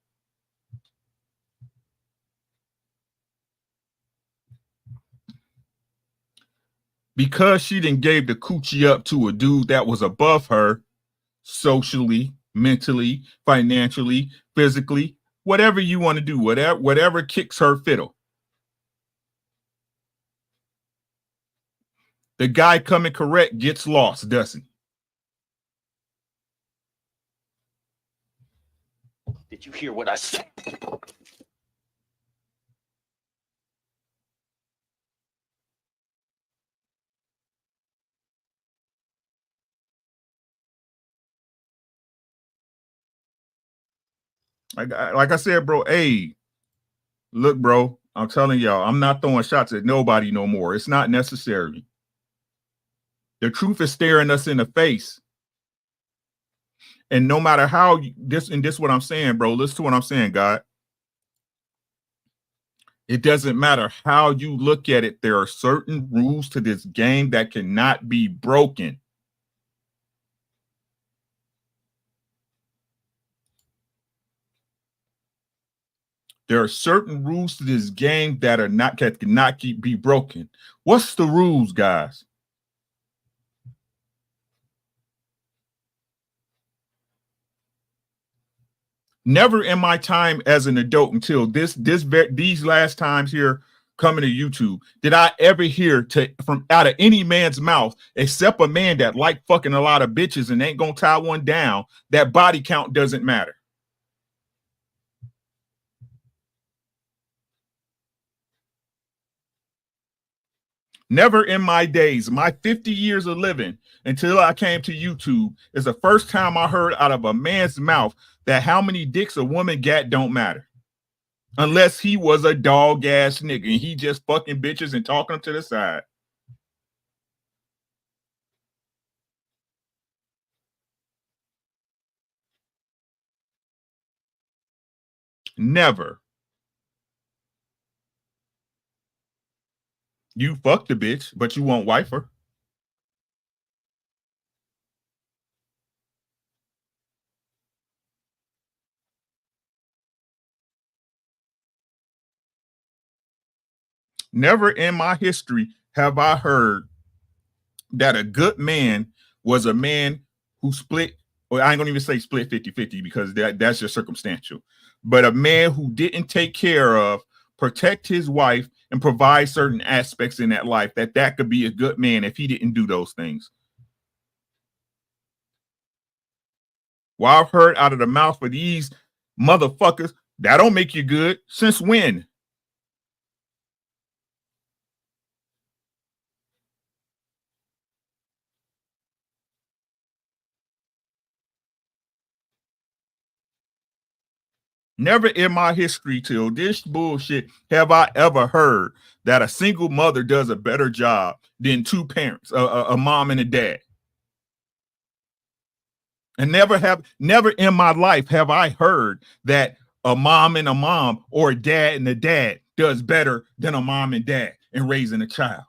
Speaker 1: Because she didn't gave the coochie up to a dude that was above her socially, mentally, financially, physically, whatever you want to do, whatever kicks her fiddle. The guy coming correct gets lost, doesn't he?
Speaker 3: Did you hear what I said?
Speaker 1: Like I said, bro, hey, look, bro, I'm telling y'all, I'm not throwing shots at nobody no more. It's not necessary. The truth is staring us in the face. And no matter how this what I'm saying, bro, listen to what I'm saying, God. It doesn't matter how you look at it. There are certain rules to this game that cannot be broken. There are certain rules to this game that cannot be broken. What's the rules, guys? Never in my time as an adult until these last times here coming to YouTube did I ever hear from out of any man's mouth except a man that like fucking a lot of bitches and ain't gonna tie one down that body count doesn't matter. Never in my days, my 50 years of living until I came to YouTube, is the first time I heard out of a man's mouth that how many dicks a woman got don't matter. Unless he was a dog ass nigga and he just fucking bitches and talking them to the side. Never. You fucked the bitch, but you won't wife her. Never in my history have I heard that a good man was a man who split, or I ain't gonna even say split 50-50 because that's just circumstantial, but a man who didn't take care of, protect his wife, and provide certain aspects in that life, that could be a good man if he didn't do those things. Well, I've heard out of the mouth of these motherfuckers, that don't make you good. Since when? Never in my history till this bullshit have I ever heard that a single mother does a better job than two parents, a mom and a dad. And never in my life have I heard that a mom and a mom or a dad and a dad does better than a mom and dad in raising a child.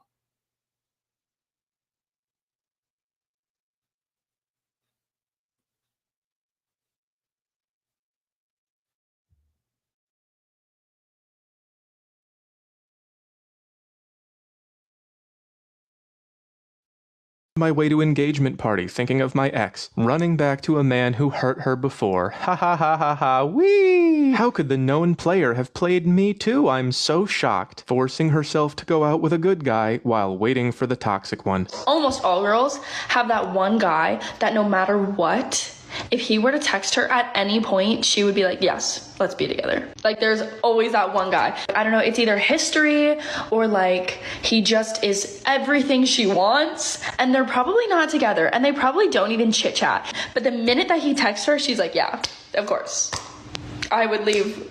Speaker 2: My way to engagement party, thinking of my ex, running back to a man who hurt her before. Ha ha ha ha ha, wee! How could the known player have played me too? I'm so shocked. Forcing herself to go out with a good guy while waiting for the toxic one.
Speaker 4: Almost all girls have that one guy that no matter what, if he were to text her at any point, she would be like, yes, let's be together. Like, there's always that one guy. I don't know, it's either history or like he just is everything she wants, and they're probably not together and they probably don't even chit chat. But the minute that he texts her, she's like, yeah, of course. I would leave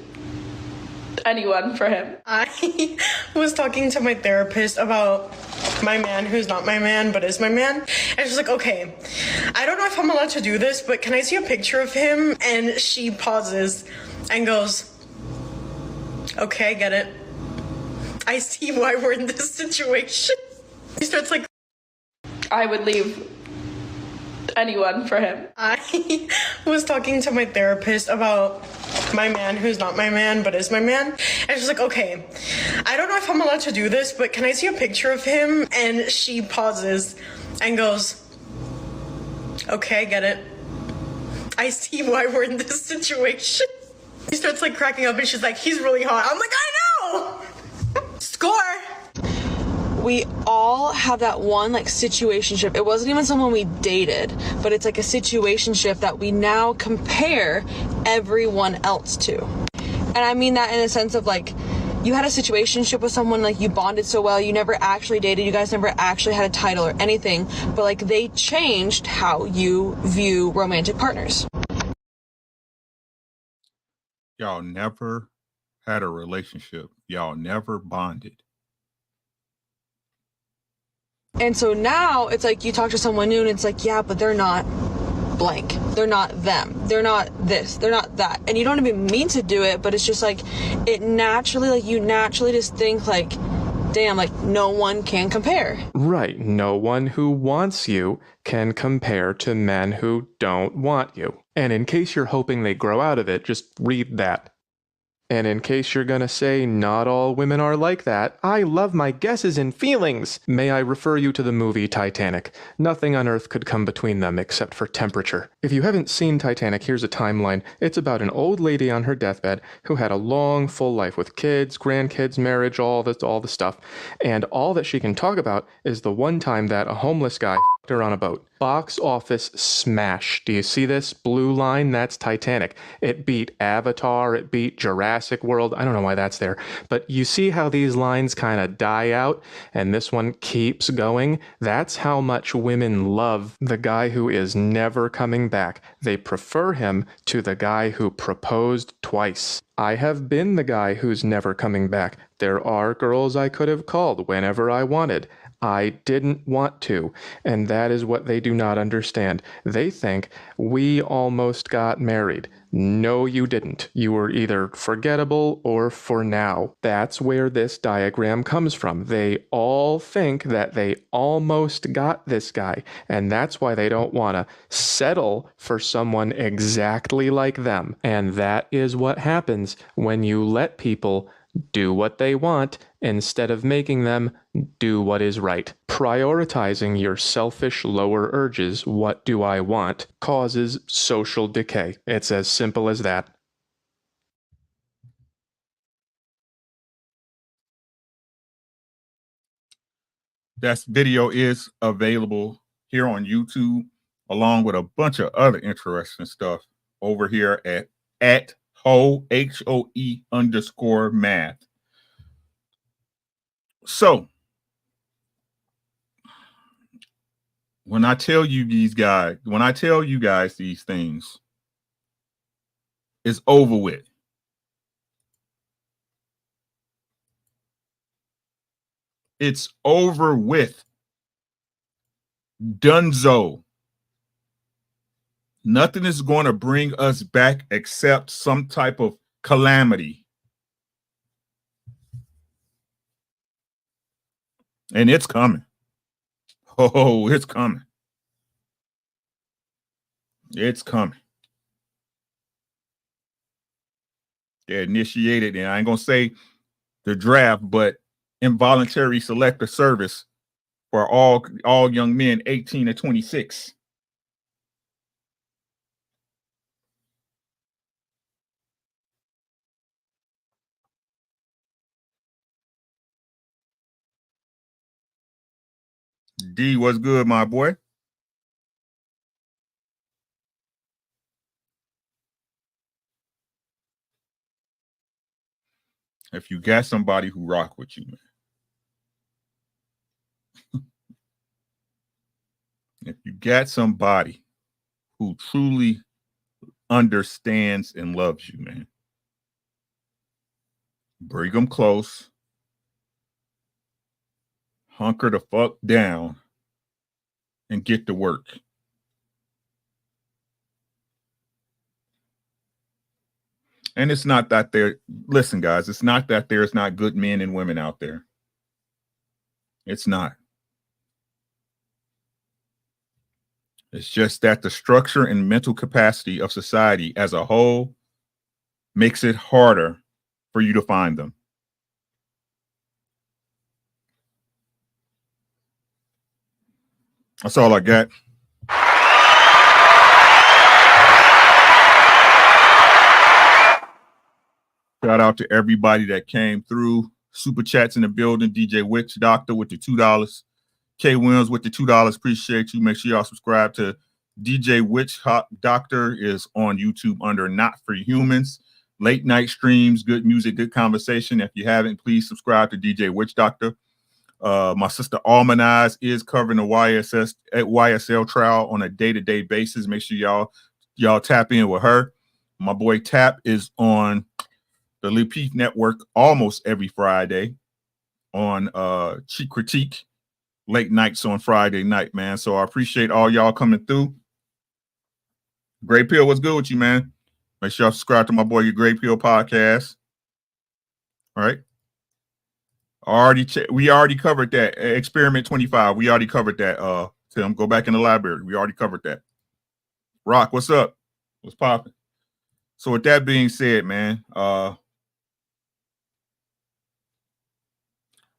Speaker 4: anyone for him.
Speaker 5: I was talking to my therapist about my man who's not my man but is my man, and she's like, okay, I don't know if I'm allowed to do this, but can I see a picture of him? And she pauses and goes, Okay, I get it. I see why we're in this situation. He starts like,
Speaker 4: I would leave anyone for him.
Speaker 5: I was talking to my therapist about my man who's not my man but is my man, and she's like, okay, I don't know if I'm allowed to do this, but can I see a picture of him? And she pauses and goes, okay, I get it. I see why we're in this situation. He starts like cracking up and she's like, he's really hot. I'm like, I know. Score.
Speaker 6: We all have that one like situationship. It wasn't even someone we dated, but it's like a situationship that we now compare everyone else to. And I mean that in a sense of like, you had a situationship with someone, like you bonded so well, you never actually dated, you guys never actually had a title or anything, but like they changed how you view romantic partners.
Speaker 1: Y'all never had a relationship. Y'all never bonded.
Speaker 6: And so now it's like you talk to someone new and it's like, yeah, but they're not blank. They're not them. They're not this. They're not that. And you don't even mean to do it, but it's just like, it naturally, like you naturally just think like, damn, like no one can compare.
Speaker 2: Right, no one who wants you can compare to men who don't want you. And in case you're hoping they grow out of it, just read that. And in case you're gonna say not all women are like that, I love my guesses and feelings. May I refer you to the movie Titanic? Nothing on Earth could come between them except for temperature. If you haven't seen Titanic, here's a timeline. It's about an old lady on her deathbed who had a long, full life with kids, grandkids, marriage, all the stuff. And all that she can talk about is the one time that a homeless guy f***ed her on a boat. Box office smash. Do you see this blue line? That's Titanic. It beat Avatar, it beat Jurassic World. I don't know why that's there. But you see how these lines kind of die out and this one keeps going? That's how much women love the guy who is never coming back. They prefer him to the guy who proposed twice. I have been the guy who's never coming back. There are girls I could have called whenever I wanted. I didn't want to, and that is what they do not understand. They think we almost got married. No, you didn't. You were either forgettable or for now. That's where this diagram comes from. They all think that they almost got this guy, and that's why they don't want to settle for someone exactly like them. And that is what happens when you let people do what they want instead of making them do what is right. Prioritizing your selfish lower urges, what do I want, causes social decay. It's as simple as that.
Speaker 1: That video is available here on YouTube, along with a bunch of other interesting stuff over here at Hoe, HOE_math. So when I tell you guys these things, it's over with. It's over with. Dunzo. Nothing is going to bring us back except some type of calamity. And it's coming. Oh, it's coming. It's coming. They initiated, and I ain't going to say the draft, but involuntary selective service for all young men 18 to 26. D, what's good, my boy? If you got somebody who rock with you, man. If you got somebody who truly understands and loves you, man, bring them close, hunker the fuck down, and get to work. And it's not that listen, guys, it's not that there's not good men and women out there. It's not. It's just that the structure and mental capacity of society as a whole makes it harder for you to find them. That's all I got. Shout out to everybody that came through. Super chats in the building. DJ Witch Doctor with the $2. K Williams with the $2. Appreciate you. Make sure y'all subscribe to DJ Witch Doctor is on YouTube under Not For Humans. Late night streams, good music, good conversation. If you haven't, please subscribe to DJ Witch Doctor. My sister Almanize is covering the YSL trial on a day-to-day basis. Make sure y'all tap in with her. My boy Tap is on the Lepeef Network almost every Friday on Cheat Critique. Late nights on Friday night, man. So I appreciate all y'all coming through. Great Pill, what's good with you, man? Make sure y'all subscribe to my boy, Your Great Pill Podcast. All right. We already covered that. Experiment 25. We already covered that. Tim, go back in the library. We already covered that. Rock, what's up? What's popping? So with that being said, man,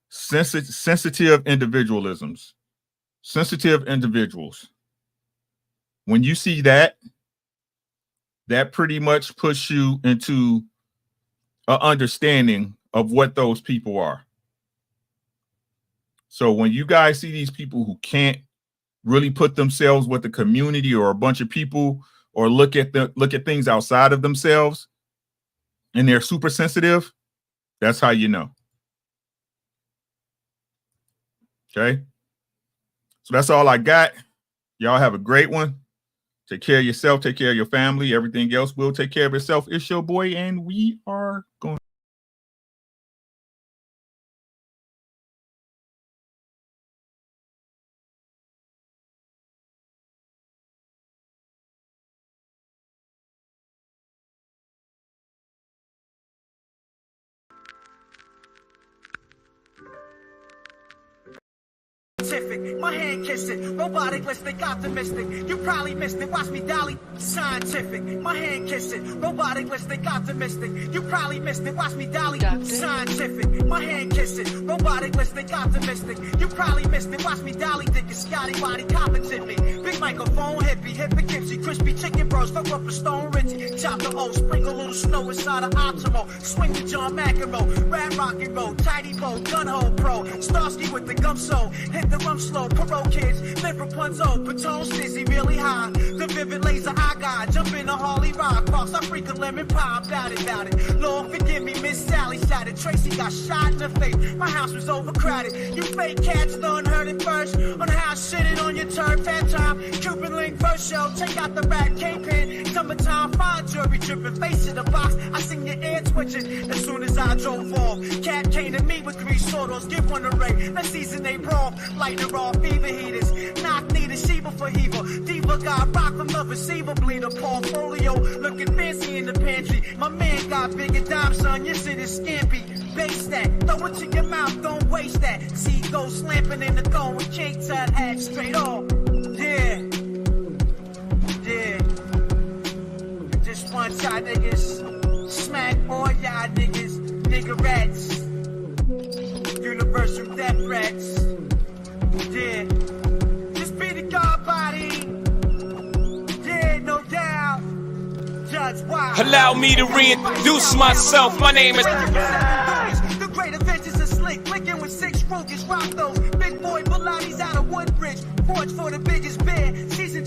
Speaker 1: sensitive individualisms, sensitive individuals. When you see that pretty much puts you into an understanding of what those people are. So when you guys see these people who can't really put themselves with the community or a bunch of people, or look at things outside of themselves, and they're super sensitive, that's how you know. Okay. So that's all I got. Y'all have a great one. Take care of yourself. Take care of your family. Everything else will take care of itself. It's your boy, and we are going.
Speaker 7: My hand kissing, roboticalistic, optimistic. You probably missed it. Watch me dolly. Scientific. My hand kissing, roboticalistic, optimistic. You probably missed it. Watch me dolly. Scientific. My hand kissing, roboticalistic, optimistic. You probably missed it. Watch me dolly. Dick is Scotty Waddy competent me. Big microphone, hippie, Poughkeepsie, crispy chicken bros. Fuck up a stone Richie. Chop the O, sprinkle a little snow inside of Optimo. Swing the John McEnroe. Rap rock and roll. Tidy bow, gun hole pro. Starsky with the gum so. Hit the rum slow. Parole kids, live Rapunzel, Patone Stizzy really high. The vivid laser I got, jump in a Harley rock box. I freak a lemon pie, bout it. Lord forgive me, Miss Sally shot it. Tracy got shot in the face. My house was overcrowded. You fake cats done heard it first. On how I shitted on your turf that time. Cuban link first show, check out the rat kingpin. Summertime fine jewelry dripping, face in the box. I seen your ear twitching as soon as I drove off. Cat came to me with 3 swords, give one a ring. Let's season they brawl, light her off. Fever heaters, knock needed Sheba for Heaver. Diva got rock from the receiver, bleeder portfolio. Looking fancy in the pantry. My man got bigger dime, son. Your shit is skimpy. Base that, throw it to your mouth, don't waste that. See goes slamping in the thorn with cake tut hat straight off. Yeah. Just one shot niggas. Smack all y'all niggas. Nigga rats. Universal death threats. Yeah, just be the God body. Yeah, no doubt. Judge Wild.
Speaker 8: Allow me to reintroduce myself. My name is.